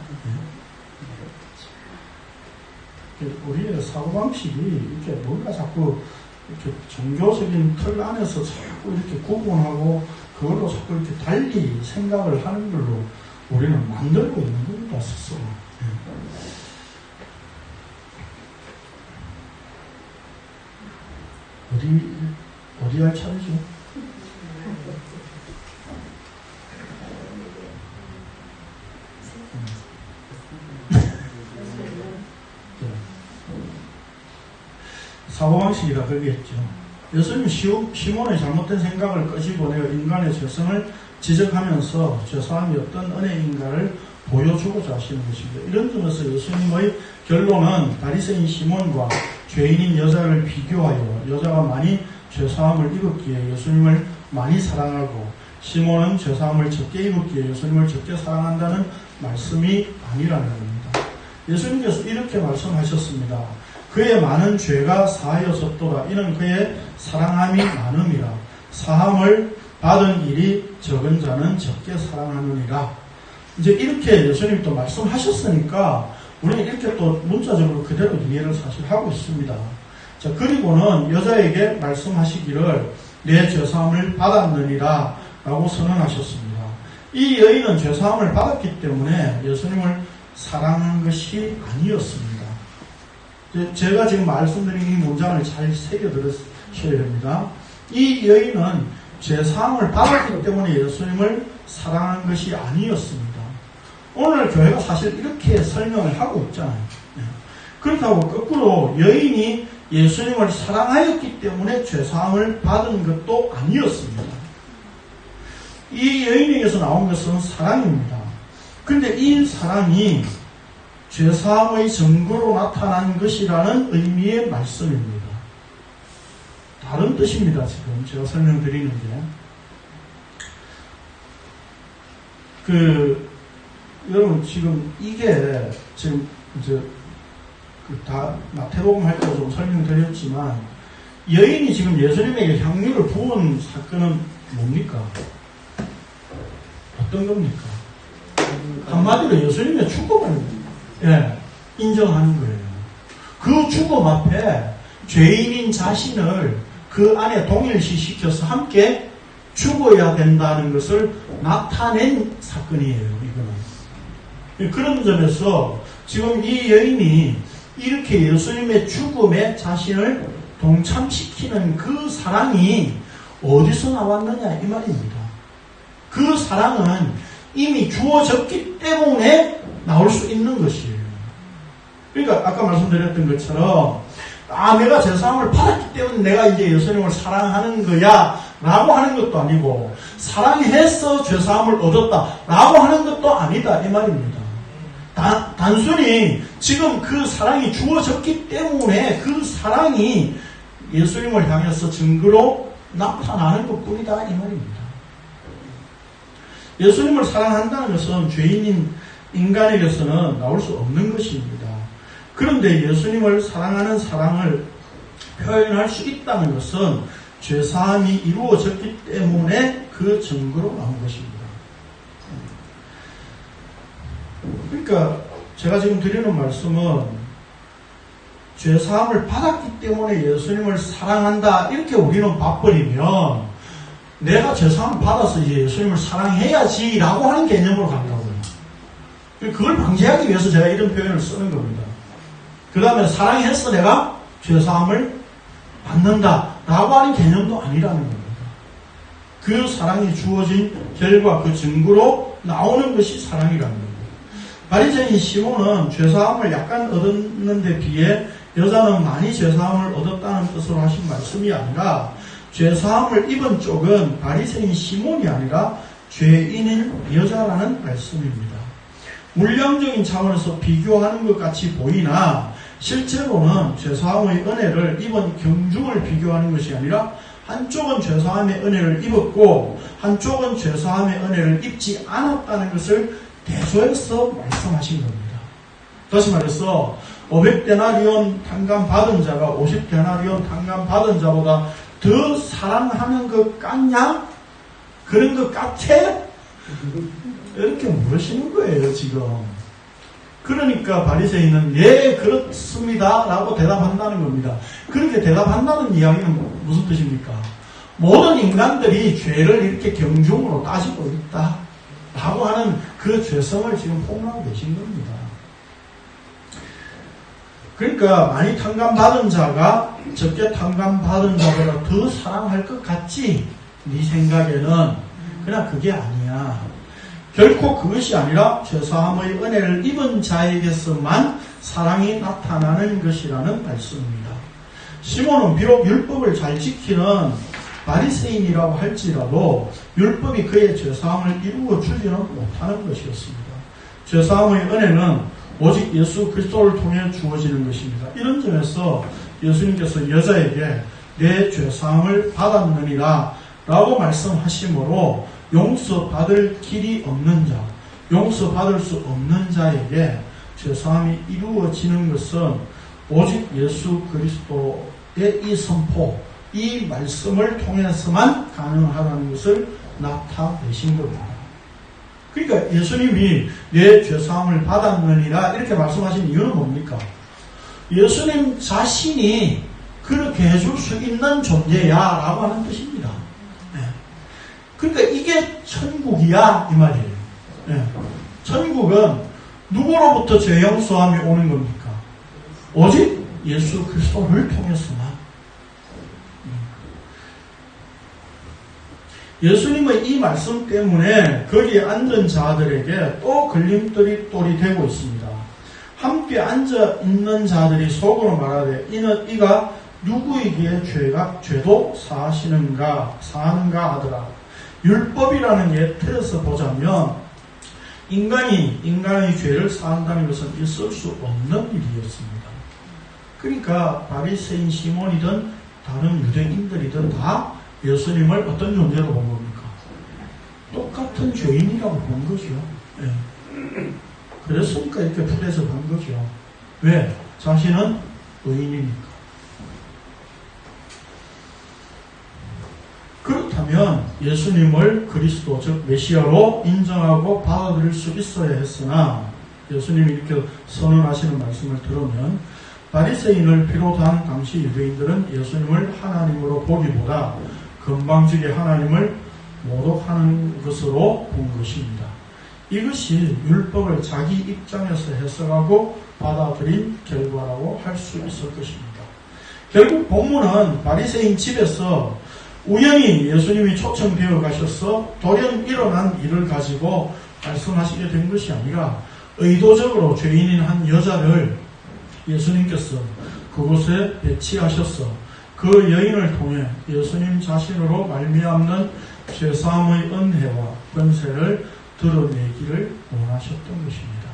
우리의 사고방식이 이렇게 뭔가 자꾸 이렇게 종교적인 틀 안에서 자꾸 이렇게 구분하고 그걸로 자꾸 이렇게 달리 생각을 하는 걸로 우리는 만들고 있는 겁니다, 스스로. 어디 할 차례죠? 사고방식이라 그러겠죠. 예수님 시몬의 잘못된 생각을 끄집어내어 인간의 죄성을 지적하면서 죄사함이 어떤 은혜인가를 보여주고자 하시는 것입니다. 이런 점에서 예수님의 결론은 바리새인 시몬과 죄인인 여자를 비교하여 여자가 많이 죄사함을 입었기에 예수님을 많이 사랑하고 시몬은 죄사함을 적게 입었기에 예수님을 적게 사랑한다는 말씀이 아니라는 겁니다. 예수님께서 이렇게 말씀하셨습니다. 그의 많은 죄가 사하여졌도다. 이는 그의 사랑함이 많음이라. 사함을 받은 일이 적은 자는 적게 사랑하느니라. 이제 이렇게 예수님이 또 말씀하셨으니까 우리는 이렇게 또 문자적으로 그대로 이해를 사실 하고 있습니다. 자, 그리고는 여자에게 말씀하시기를 내 죄사함을 받았느니라 라고 선언하셨습니다. 이 여인은 죄사함을 받았기 때문에 예수님을 사랑한 것이 아니었습니다. 제가 지금 말씀드린 이 문장을 잘 새겨들으셔야 됩니다. 이 여인은 죄사함을 받았기 때문에 예수님을 사랑한 것이 아니었습니다. 오늘 교회가 사실 이렇게 설명을 하고 있잖아요. 그렇다고 거꾸로 여인이 예수님을 사랑하였기 때문에 죄사함을 받은 것도 아니었습니다. 이 여인에게서 나온 것은 사랑입니다. 그런데 이 사랑이 죄사함의 증거로 나타난 것이라는 의미의 말씀입니다. 다른 뜻입니다. 지금 제가 설명드리는 게 여러분 지금 이게 지금 이제 다 마태복음 할 때 좀 설명드렸지만 여인이 지금 예수님에게 향유를 부은 사건은 뭡니까? 어떤 겁니까? 한마디로 예수님의 죽음을 인정하는 거예요. 그 죽음 앞에 죄인인 자신을 그 안에 동일시시켜서 함께 죽어야 된다는 것을 나타낸 사건이에요. 이거는. 그런 점에서 지금 이 여인이 이렇게 예수님의 죽음에 자신을 동참시키는 그 사랑이 어디서 나왔느냐 이 말입니다. 그 사랑은 이미 주어졌기 때문에 나올 수 있는 것이에요. 그러니까 아까 말씀드렸던 것처럼 내가 죄사함을 받았기 때문에 내가 이제 예수님을 사랑하는 거야 라고 하는 것도 아니고 사랑해서 죄사함을 얻었다 라고 하는 것도 아니다 이 말입니다. 단순히 지금 그 사랑이 주어졌기 때문에 그 사랑이 예수님을 향해서 증거로 나타나는 것뿐이다 이 말입니다. 예수님을 사랑한다는 것은 죄인인 인간에게서는 나올 수 없는 것입니다. 그런데 예수님을 사랑하는 사랑을 표현할 수 있다는 것은 죄사함이 이루어졌기 때문에 그 증거로 나온 것입니다. 그러니까 제가 지금 드리는 말씀은 죄사함을 받았기 때문에 예수님을 사랑한다 이렇게 우리는 봐버리면 내가 죄사함을 받아서 이제 예수님을 사랑해야지 라고 하는 개념으로 간다고요. 그걸 방지하기 위해서 제가 이런 표현을 쓰는 겁니다. 그 다음에 사랑해서 내가 죄사함을 받는다 라고 하는 개념도 아니라는 겁니다. 그 사랑이 주어진 결과, 그 증거로 나오는 것이 사랑이라는 겁니다. 바리새인 시몬은 죄사함을 약간 얻었는 데 비해 여자는 많이 죄사함을 얻었다는 뜻으로 하신 말씀이 아니라, 죄사함을 입은 쪽은 바리새인 시몬이 아니라 죄인인 여자라는 말씀입니다. 물량적인 차원에서 비교하는 것 같이 보이나 실제로는 죄사함의 은혜를 입은 경중을 비교하는 것이 아니라, 한쪽은 죄사함의 은혜를 입었고 한쪽은 죄사함의 은혜를 입지 않았다는 것을 대조해서 말씀하신 겁니다. 다시 말해서 500데나리온 탕감 받은 자가 50데나리온 탕감 받은 자보다 더 사랑하는 것 같냐? 그런 것 같아? 이렇게 물으시는 거예요, 지금. 그러니까 바리새인은 네, 그렇습니다 라고 대답한다는 겁니다. 그렇게 대답한다는 이야기는 무슨 뜻입니까? 모든 인간들이 죄를 이렇게 경중으로 따지고 있다 라고 하는 그 죄성을 지금 폭로하고 계신 겁니다. 그러니까 많이 탕감받은 자가 적게 탕감받은 자보다 더 사랑할 것 같지? 네 생각에는. 그러나 그게 아니야. 결코 그것이 아니라 죄사함의 은혜를 입은 자에게서만 사랑이 나타나는 것이라는 말씀입니다. 시몬은 비록 율법을 잘 지키는 바리새인이라고 할지라도 율법이 그의 죄사함을 이루어 주지는 못하는 것이었습니다. 죄사함의 은혜는 오직 예수 그리스도를 통해 주어지는 것입니다. 이런 점에서 예수님께서 여자에게 내 죄사함을 받았느니라 라고 말씀하심으로 용서받을 길이 없는 자, 용서받을 수 없는 자에게 죄사함이 이루어지는 것은 오직 예수 그리스도의 이 선포, 이 말씀을 통해서만 가능하다는 것을 나타내신 겁니다. 그러니까 예수님이 내 죄사함을 받았느니라 이렇게 말씀하신 이유는 뭡니까? 예수님 자신이 그렇게 해줄 수 있는 존재야 라고 하는 뜻입니다. 그러니까 이게 천국이야 이 말이에요. 천국은 누구로부터 죄 용서함이 오는 겁니까? 오직 예수 그리스도를 통해서만. 예수님의 이 말씀 때문에 거기에 앉은 자들에게 또 걸림돌이 되고 있습니다. 함께 앉아 있는 자들이 속으로 말하되 이가 누구에게 죄도 사하는가 하더라. 율법이라는 게 틀에서 보자면 인간의 죄를 사한다는 것은 있을 수 없는 일이었습니다. 그러니까 바리새인 시몬이든 다른 유대인들이든 다 예수님을 어떤 존재로 본 겁니까? 똑같은 죄인이라고 본 거죠. 그랬으니까 이렇게 풀에서 본 거죠. 왜? 자신은 의인이니까. 그렇다면 예수님을 그리스도 즉 메시아로 인정하고 받아들일 수 있어야 했으나 예수님이 이렇게 선언하시는 말씀을 들으면 바리새인을 비롯한 당시 유대인들은 예수님을 하나님으로 보기보다 건방지게 하나님을 모독하는 것으로 본 것입니다. 이것이 율법을 자기 입장에서 해석하고 받아들인 결과라고 할 수 있을 것입니다. 결국 본문은 바리새인 집에서 우연히 예수님이 초청되어 가셔서 돌연 일어난 일을 가지고 말씀하시게 된 것이 아니라 의도적으로 죄인인 한 여자를 예수님께서 그곳에 배치하셔서 그 여인을 통해 예수님 자신으로 말미암는 죄사함의 은혜와 권세를 드러내기를 원하셨던 것입니다.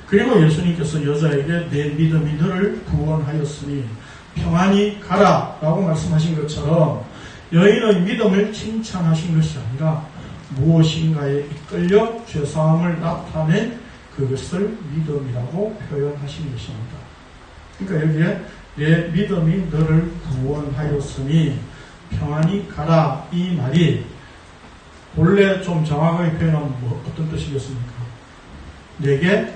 그리고 예수님께서 여자에게 내 믿음이 너를 구원하였으니 평안히 가라 라고 말씀하신 것처럼 여인의 믿음을 칭찬하신 것이 아니라 무엇인가에 이끌려 죄사함을 나타낸 그것을 믿음이라고 표현하신 것입니다. 그러니까 여기에 내 믿음이 너를 구원하였으니 평안히 가라 이 말이 본래 좀 정확하게 표현하면 어떤 뜻이겠습니까? 내게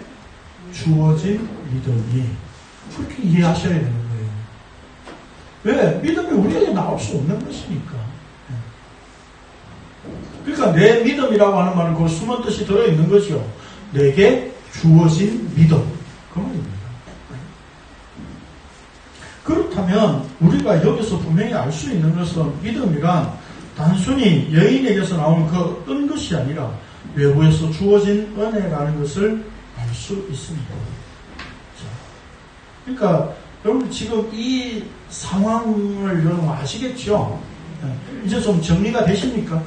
주어진 믿음이 그렇게 이해하셔야 되는 거예요. 왜? 믿음이 우리에게 나올 수 없는 것이니까. 그러니까 내 믿음이라고 하는 말은 그 숨은 뜻이 들어있는 거죠. 내게 주어진 믿음. 그 말입니다. 그렇다면 우리가 여기서 분명히 알 수 있는 것은 믿음이란 단순히 여인에게서 나온 그 어떤 것이 아니라 외부에서 주어진 은혜라는 것을 알 수 있습니다. 그러니까 여러분 지금 이 상황을 여러분 아시겠죠? 이제 좀 정리가 되십니까?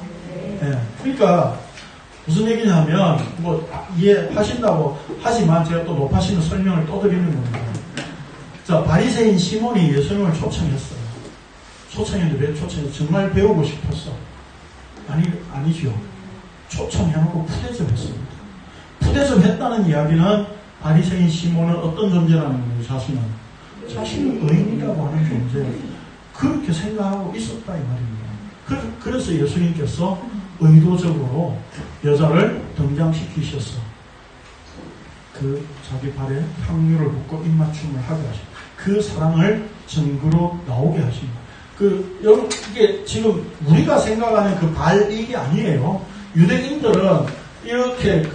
그러니까 무슨 얘기냐면 뭐 이해하신다고 하지만 제가 또 높아지는 설명을 또 드리는 겁니다. 자, 바리새인 시몬이 예수님을 초청했어요. 초청했는데 왜 초청했어요? 정말 배우고 싶었어. 아니죠. 초청해놓고 푸대접했습니다. 푸대접했다는 이야기는 바리새인 시몬은 어떤 존재라는 거예요? 자신은 의인이라고 하는 존재. 그렇게 생각하고 있었다 이 말입니다. 그래서 예수님께서 의도적으로 여자를 등장시키셔서 그 자기 발에 향유를 붓고 입맞춤을 하게 하십니다. 그 사랑을 증거로 나오게 하십니다. 여러분, 이게 지금 우리가 생각하는 그 발 이게 아니에요. 유대인들은 이렇게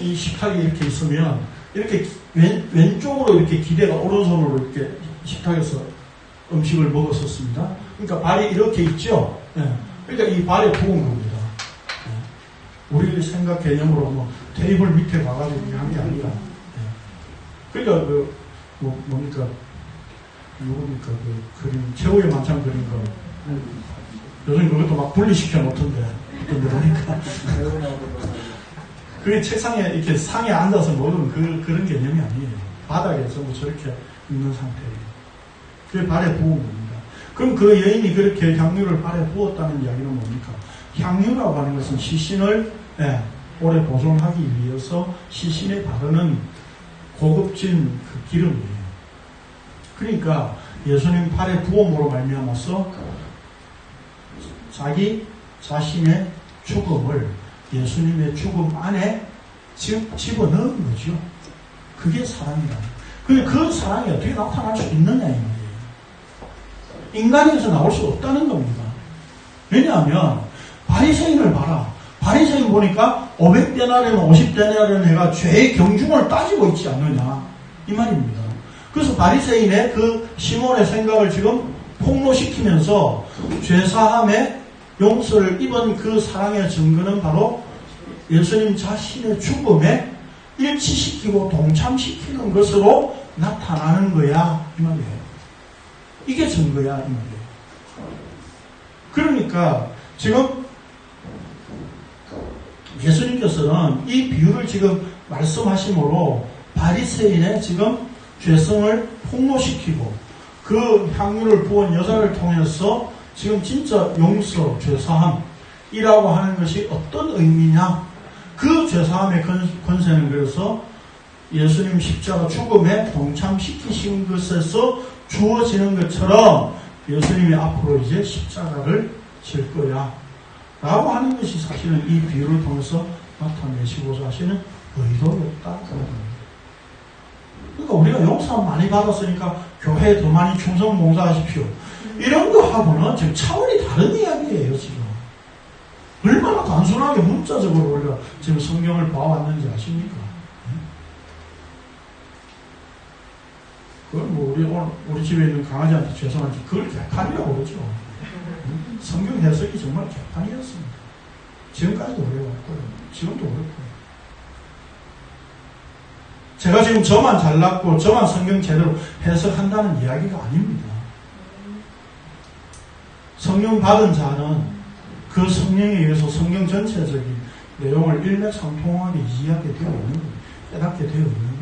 이 식탁이 이렇게 있으면 이렇게 왼쪽으로 이렇게 기대가 오른손으로 이렇게 식탁에서 음식을 먹었었습니다. 그러니까 발이 이렇게 있죠. 그러니까 이 발에 부은 겁니다. 우리 생각 개념으로 뭐 테이블 밑에 가가지고 한 게 아니라. 그러니까 누굽니까 그 그림 최후의 만찬 그린 거. 요즘 그것도 막 분리시켜 놓던데. 그러니까. 그게 책상에 이렇게 상에 앉아서 먹으면 그런 개념이 아니에요. 바닥에 전부 저렇게 있는 상태예요. 그게 발에 부은 겁니다. 그럼 그 여인이 그렇게 향유를 발에 부었다는 이야기는 뭡니까? 향유라고 하는 것은 시신을 오래 보존하기 위해서 시신에 바르는 고급진 그 기름이에요. 그러니까 예수님 발에 부음으로 말미암아서 자기 자신의 죽음을 예수님의 죽음 안에 집어넣은 거죠. 그게 사랑이다. 근데 그 사랑이 어떻게 나타날 수 있느냐 이 말이에요. 인간에서 나올 수 없다는 겁니다. 왜냐하면 바리새인을 봐라. 바리새인 보니까 500데나리온 50데나리온 해가 죄의 경중을 따지고 있지 않느냐 이 말입니다. 그래서 바리새인의 그 시몬의 생각을 지금 폭로시키면서 죄사함의 용서를 입은 그 사랑의 증거는 바로 예수님 자신의 죽음에 일치시키고 동참시키는 것으로 나타나는 거야 이 말이에요. 이게 증거야 이 말이에요. 그러니까 지금 예수님께서는 이 비유를 지금 말씀하심으로 바리새인의 지금 죄성을 폭로시키고 그 향유를 부은 여자를 통해서 지금 진짜 용서, 죄사함이라고 하는 것이 어떤 의미냐? 그 죄사함의 권세는 그래서 예수님 십자가 죽음에 동참시키신 것에서 주어지는 것처럼 예수님이 앞으로 이제 십자가를 질 거야. 라고 하는 것이 사실은 이 비유를 통해서 나타내시고자 하시는 의도였다. 그러니까 우리가 용서 많이 받았으니까 교회에 더 많이 충성 봉사하십시오. 이런 거 하고는 지금 차원이 다른 이야기예요, 지금. 얼마나 단순하게 문자적으로 우리가 지금 성경을 봐왔는지 아십니까? 그건 뭐 우리 집에 있는 강아지한테 죄송한지 그걸 개판이라고 그러죠. 성경 해석이 정말 개판이었습니다. 지금까지도 그래왔고요. 지금도 그렇고요. 제가 지금 저만 잘났고 저만 성경 제대로 해석한다는 이야기가 아닙니다. 성령 받은 자는 그 성령에 의해서 성경 전체적인 내용을 일맥상통하게 이해하게 되어 있는 겁니다. 깨닫게 되어 있는 겁니다.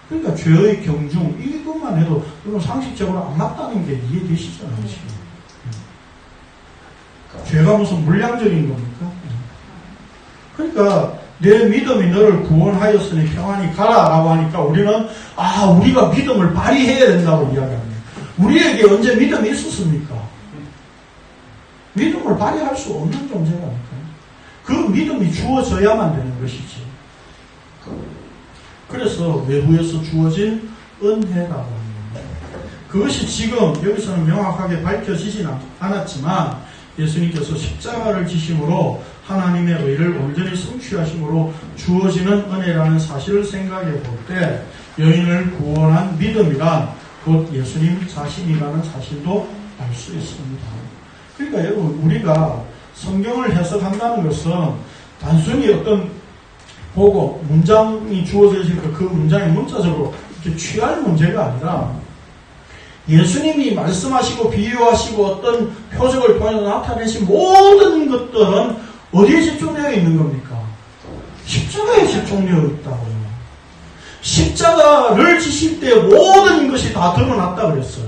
그러니까 죄의 경중 이것만 해도 상식적으로 안 맞다는 게 이해되시잖아요. 지금. 죄가 무슨 물량적인 겁니까? 그러니까 내 믿음이 너를 구원하였으니 평안히 가라라고 하니까 우리는 우리가 믿음을 발휘해야 된다고 이야기합니다. 우리에게 언제 믿음이 있었습니까? 믿음을 발휘할 수 없는 존재라니까요. 그 믿음이 주어져야만 되는 것이지. 그래서 외부에서 주어진 은혜라고 합니다. 그것이 지금 여기서는 명확하게 밝혀지진 않았지만 예수님께서 십자가를 지심으로 하나님의 의를 온전히 성취하심으로 주어지는 은혜라는 사실을 생각해 볼 때 여인을 구원한 믿음이란 곧 예수님 자신이라는 사실도 알 수 있습니다. 그러니까 여러분, 우리가 성경을 해석한다는 것은 단순히 어떤 보고 문장이 주어져 있으니까 그 문장이 문자적으로 이렇게 취할 문제가 아니라 예수님이 말씀하시고 비유하시고 어떤 표적을 통해서 나타내신 모든 것들은 어디에 집중되어 있는 겁니까? 십자가에 집중되어 있다고요. 십자가를 지실 때 모든 것이 다 드러났다 그랬어요.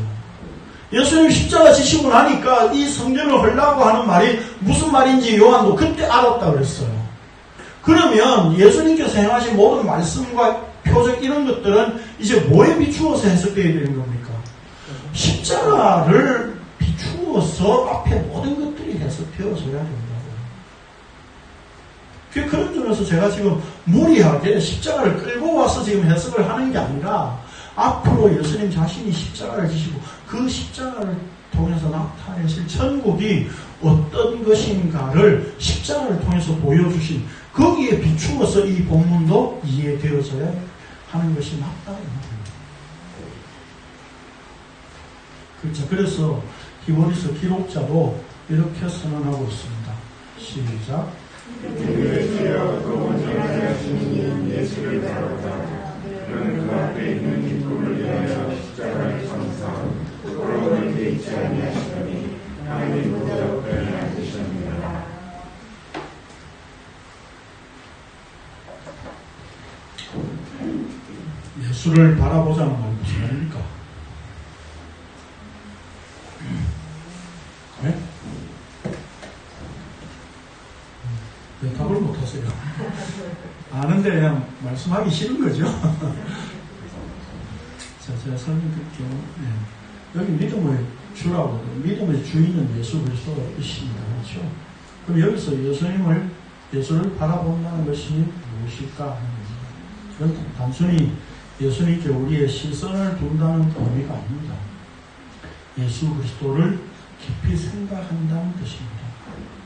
예수님 십자가 지시고 나니까 이 성경을 헐라고 하는 말이 무슨 말인지 요한도 그때 알았다 그랬어요. 그러면 예수님께서 행하신 모든 말씀과 표적 이런 것들은 이제 뭐에 비추어서 해석되어야 되는 겁니까? 십자가를 비추어서 앞에 모든 것들이 해석되어져야 된다고요. 그런 점에서 제가 지금 무리하게 십자가를 끌고 와서 지금 해석을 하는 게 아니라 앞으로 예수님 자신이 십자가를 지시고 그 십자가를 통해서 나타내실 천국이 어떤 것인가를 십자가를 통해서 보여주신 거기에 비추어서 이 본문도 이해되어져야 하는 것이 맞다. 그렇죠. 그래서 히브리서 기록자도 이렇게 선언하고 있습니다. 시작. 주여 또 온전하신 예수를 바라보다 그는 그 앞에 있는 기쁨을 위하여 십자가를 감사 부끄러움을 개의치 아니하시더니 하나님 보좌 우편에 앉으셨느니라. 예수를 바라보자는 말은 무슨 말입니까? 네? 왜 답을 못하세요? 아는데 그냥 말씀하기 싫은 거죠? 자, 제가 설명드릴게요. 네. 여기 믿음의 주라고, 믿음의 주인은 예수 그리스도이십니다. 그렇죠? 그럼 여기서 예수를 바라본다는 것이 무엇일까 하는 거죠. 그건 단순히 예수님께 우리의 시선을 둔다는 의미가 아닙니다. 예수 그리스도를 깊이 생각한다는 뜻입니다.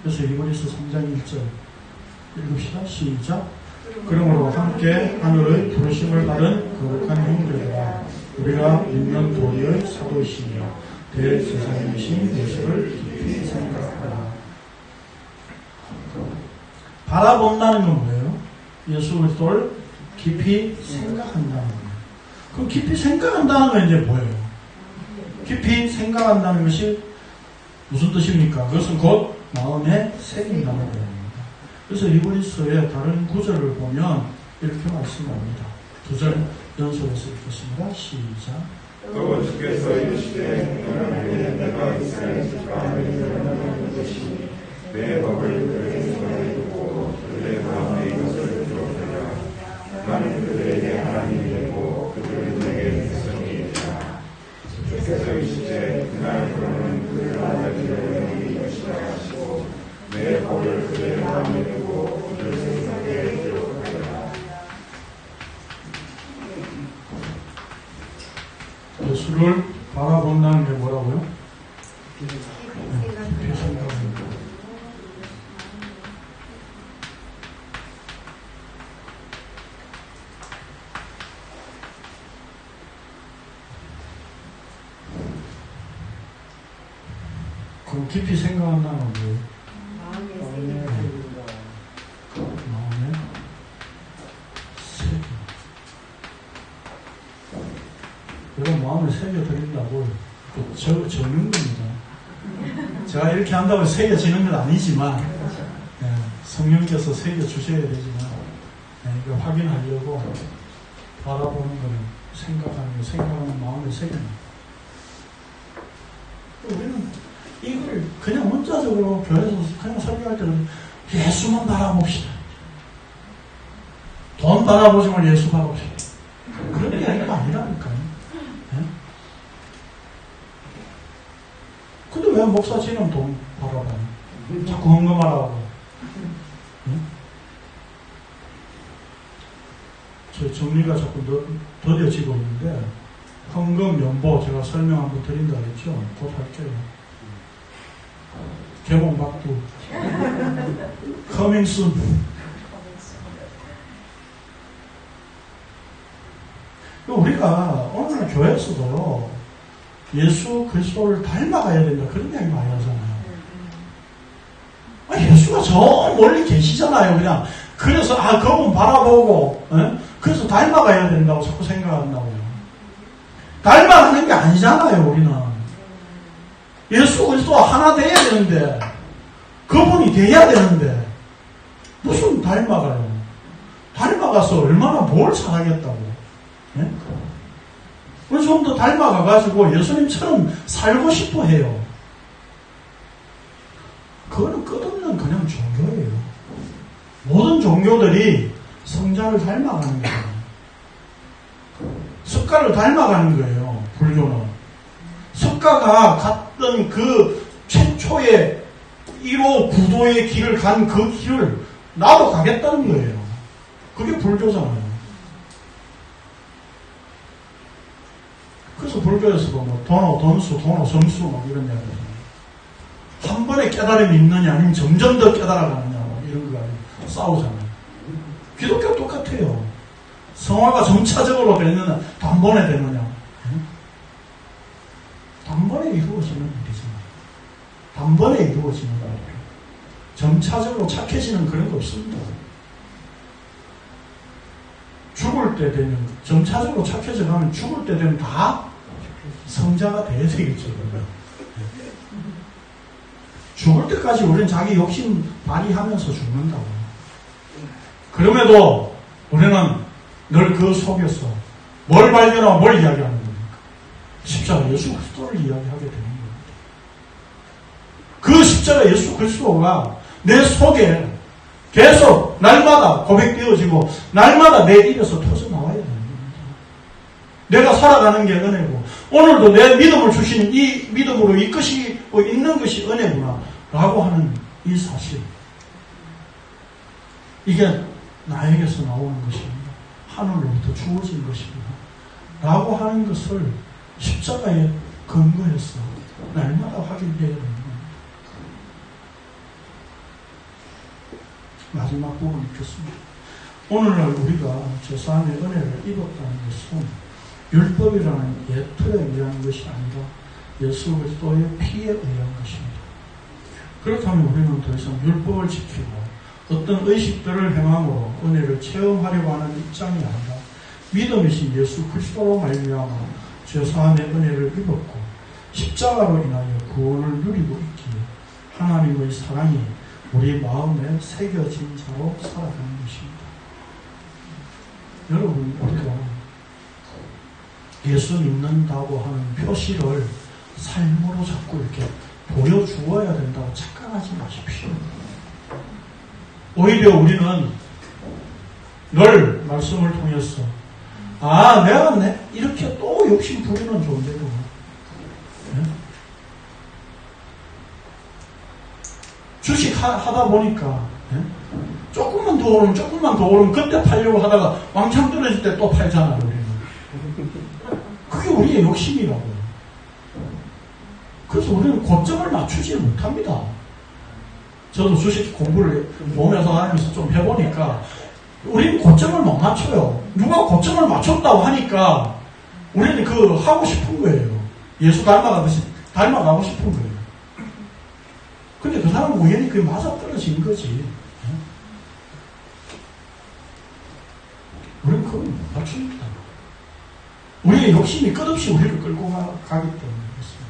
그래서 히브리서 3장 1절 읽읍시다. 시작. 그러므로 함께 하늘의 부르심을 받은 거룩한 형제들아 우리가 믿는 도리의 사도이시며 대제사장이신 예수를 깊이 생각하라. 바라본다는 건 뭐예요? 예수 그리스도를 깊이 생각한다는 거예요. 그럼 깊이 생각한다는 건 이제 뭐예요? 깊이 생각한다는 것이 무슨 뜻입니까? 그것은 곧 마음에 새긴다는 거예요. 그래서 히브리서의 다른 구절을 보면 이렇게 말씀합니다. 2절 연속해서 읽겠습니다. 시작. 또 주께서 이르시되 너는 내가 이스라엘 집안을 드러내는 것이니 내 법을 그들의 손에 두고 그들의 마음에 이것을 들어보라. 나는 그들에게 하나님이 되고 그들은 내게 백성이니라. 주께서 이르시되 그날 그러는 그들을 알려주려는 이것이라 하시고 내 법을 그들의 마음에 두고 그들 생각에 들어보라. 예수를 바라본다는 게 뭐라고요? 깊이 생각합니다. 그럼 깊이 생각한다는 건 뭐예요? 마음에 새겨. 여러분 마음에 새겨드린다고 적는 겁니다. 제가 이렇게 한다고 새겨지는 건 아니지만 성령께서 새겨주셔야 되지만 이거 확인하려고 바라보는 거는 생각하는 마음에 새깁니다. 우리는 이걸 그냥 문자적으로 교회에서 그냥 설교할 때는 예수만 바라봅시다. 돈 바라보지 말고 예수 바라봅시다. 그런 게 아니라니까요. 근데 왜 목사지는 돈 바라봐요? 자꾸 헌금하라고. 저 정리가 자꾸 더뎌지고 있는데 헌금 연보 제가 설명 한번 드린다 했죠? 곧 할게요. 개봉박두. Coming soon. 우리가 오늘 교회에서도 예수 그리스도를 닮아가야 된다. 그런 이야기 많이 하잖아요. 예수가 저 멀리 계시잖아요. 그냥. 그래서, 그분 바라보고, 그래서 닮아가야 된다고 자꾸 생각한다고요. 닮아가는 게 아니잖아요, 우리는. 예수 그리스도와 하나 돼야 되는데, 그분이 돼야 되는데, 무슨 닮아가요? 닮아가서 얼마나 뭘 잘하겠다고. 우리 좀 더 닮아가가지고 예수님처럼 살고 싶어 해요. 그거는 끝없는 그냥 종교예요. 모든 종교들이 성자를 닮아가는 거예요. 석가를 닮아가는 거예요. 불교는. 석가가 갔던 그 최초의 1호 구도의 길을 간 그 길을 나도 가겠다는 거예요. 그게 불교잖아요. 그래서 불교에서도 뭐 도노, 돈수, 도노, 점수 막 이런 이야기 한 번에 깨달음이 있느냐 아니면 점점 더 깨달아가느냐 뭐 이런 거 아니에요. 싸우잖아요. 기독교 똑같아요. 성화가 점차적으로 되느냐 단번에 되느냐. 단번에 이루어지는 일이잖아요. 단번에 이루어지는 일이에요. 점차적으로 착해지는 그런 거 없습니다. 죽을 때 되면 점차적으로 착해져 가면 죽을 때 되면 다 성자가 돼야 되겠죠. 죽을 때까지 우리는 자기 욕심 발휘하면서 죽는다고. 그럼에도 우리는 늘 그 속에서 뭘 발견하고 뭘 이야기하는 겁니까? 십자가 예수 그리스도를 이야기하게 되는 겁니다. 그 십자가 예수 그리스도가 내 속에 계속 날마다 고백되어지고 날마다 내 입에서 터져 나와야 되는 겁니다. 내가 살아가는 게 은혜고 오늘도 내 믿음을 주시는 이 믿음으로 이끄시고 있는 것이 은혜구나 라고 하는 이 사실, 이게 나에게서 나오는 것입니다. 하늘로부터 주어진 것입니다 라고 하는 것을 십자가에 근거해서 날마다 확인되어야 되는 겁니다. 마지막 부분 읽겠습니다. 오늘날 우리가 제사함의 은혜를 입었다는 것은 율법이라는 예토에 의한 것이 아니라 예수 그리스도의 피에 의한 것입니다. 그렇다면 우리는 더 이상 율법을 지키고 어떤 의식들을 행함으로 은혜를 체험하려고 하는 입장이 아니라 믿음이신 예수 그리스도로 말미암아 제사함의 은혜를 입었고 십자가로 인하여 구원을 누리고 있기에 하나님의 사랑이 우리 마음에 새겨진 자로 살아가는 것입니다. 여러분, 우리가 예수 믿는다고 하는 표시를 삶으로 자꾸 이렇게 보여주어야 된다고 착각하지 마십시오. 오히려 우리는 늘 말씀을 통해서 내가 이렇게 또 욕심 부리는 존재구나. 네? 주식 하다 보니까 조금만 더 오르면 그때 팔려고 하다가 왕창 떨어질 때 또 팔잖아요. 우리는. 그게 우리의 욕심이라고요. 그래서 우리는 고점을 맞추지 못합니다. 저도 주식 공부를 보면서 하면서 좀 해보니까 우리는 고점을 못 맞춰요. 누가 고점을 맞췄다고 하니까 우리는 하고 싶은 거예요. 예수 닮아가고 싶은 거예요. 근데 그 사람은 우연히 그게 맞아떨어진 거지. 우리는 그걸 못 맞춥니다. 우리의 욕심이 끝없이 우리를 끌고 가기 때문에 그렇습니다.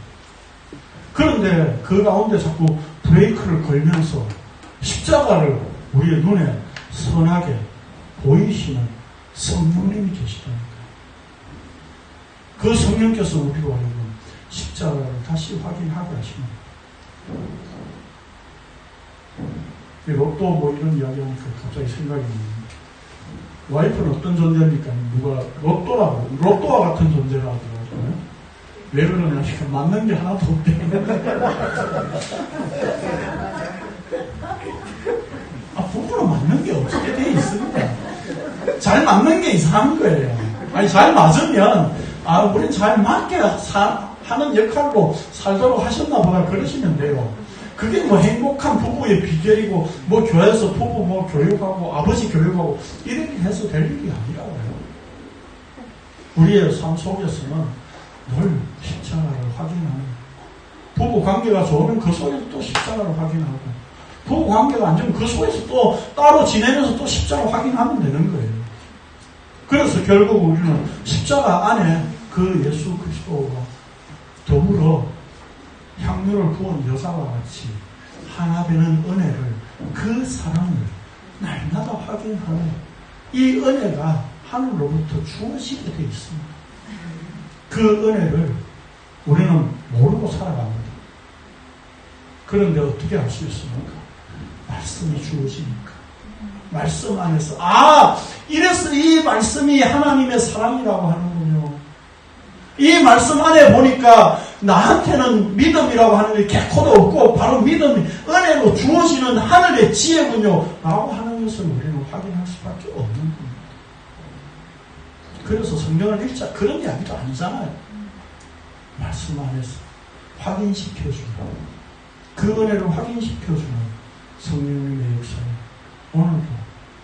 그런데 그 가운데 자꾸 브레이크를 걸면서 십자가를 우리의 눈에 선하게 보이시는 성령님이 계시다니까요. 그 성령께서 우리로 하여금 십자가를 다시 확인하게 하시는 거예요. 로또 뭐 이런 이야기 하니까 갑자기 생각이 납니다. 와이프는 어떤 존재입니까? 누가 로또와 같은 존재라고 하더라고요. 왜 그러냐니까 맞는 게 하나도 없대. 부부는 맞는 게 어떻게 돼 있습니다. 잘 맞는 게 이상한 거예요. 아니 잘 맞으면 우린 잘 맞게 하는 역할로 살도록 하셨나 보다 그러시면 돼요. 그게 뭐 행복한 부부의 비결이고 뭐 교회에서 부부 뭐 교육하고 아버지 교육하고 이렇게 해서 될 일이 아니라고요. 우리의 삶 속에서는 늘 십자가를 확인하는, 부부 관계가 좋으면 그 속에서 또 십자가를 확인하고, 부부 관계가 안 좋으면 그 속에서 또 따로 지내면서 또 십자가를 확인하면 되는 거예요. 그래서 결국 우리는 십자가 안에 그 예수 그리스도와 더불어 향유를 부은 여자와 같이 하나 되는 은혜를, 그 사랑을 날마다 확인하는 이 은혜가 하늘로부터 주어지게 되어 있습니다. 그 은혜를 우리는 모르고 살아갑니다. 그런데 어떻게 알 수 있습니까? 말씀이 주어지니까. 말씀 안에서, 이래서 이 말씀이 하나님의 사랑이라고 하는군요. 이 말씀 안에 보니까 나한테는 믿음이라고 하는 게 개코도 없고 바로 믿음이 은혜로 주어지는 하늘의 지혜군요 라고 하는 것을 우리는 확인할 수밖에 없는 겁니다. 그래서 성경을 읽자 그런 이야기도 아니잖아요. 말씀 안에서 확인시켜주는, 그 은혜를 확인시켜주는 성령님의 역사에 오늘도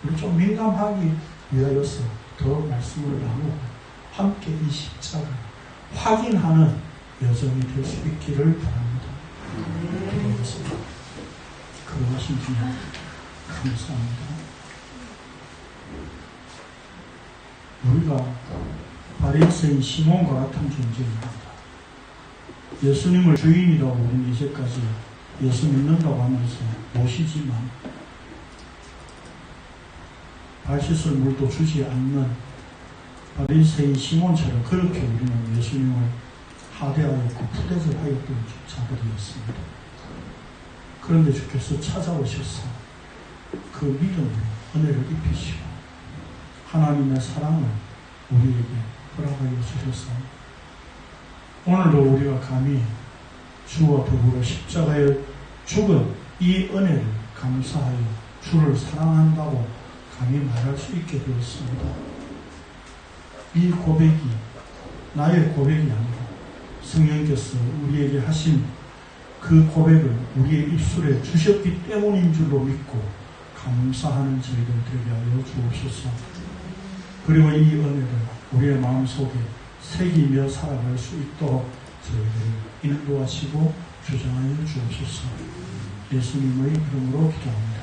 우리 좀 민감하기 위하여서 더 말씀을 나누고 함께 이 십자가 확인하는 여정이 될 수 있기를 바랍니다. 기도하겠습니다. 그러하신 주님 감사합니다. 우리가 바리새인 시몬과 같은 존재입니다. 예수님을 주인이라고 우리는 이제까지 예수 믿는다고 하면서 모시지만 발 씻을 물도 주지 않는 바리새인 시몬처럼 그렇게 우리는 예수님을 하대하였고 푸대접하였던 자들이었습니다. 그런데 주께서 찾아오셔서 그 믿음으로 은혜를 입히시고 하나님의 사랑을 우리에게 허락하여 주셔서 오늘도 우리가 감히 주와 더불어 십자가에 죽은 이 은혜를 감사하여 주를 사랑한다고 감히 말할 수 있게 되었습니다. 이 고백이 나의 고백이 아니라 성령께서 우리에게 하신 그 고백을 우리의 입술에 주셨기 때문인 줄로 믿고 감사하는 저희들 되게 하여 주옵소서. 그리고 이 은혜를 우리의 마음속에 새기며 살아갈 수 있도록 저희들을 인도하시고 주장하여 주옵소서. 예수님의 이름으로 기도합니다.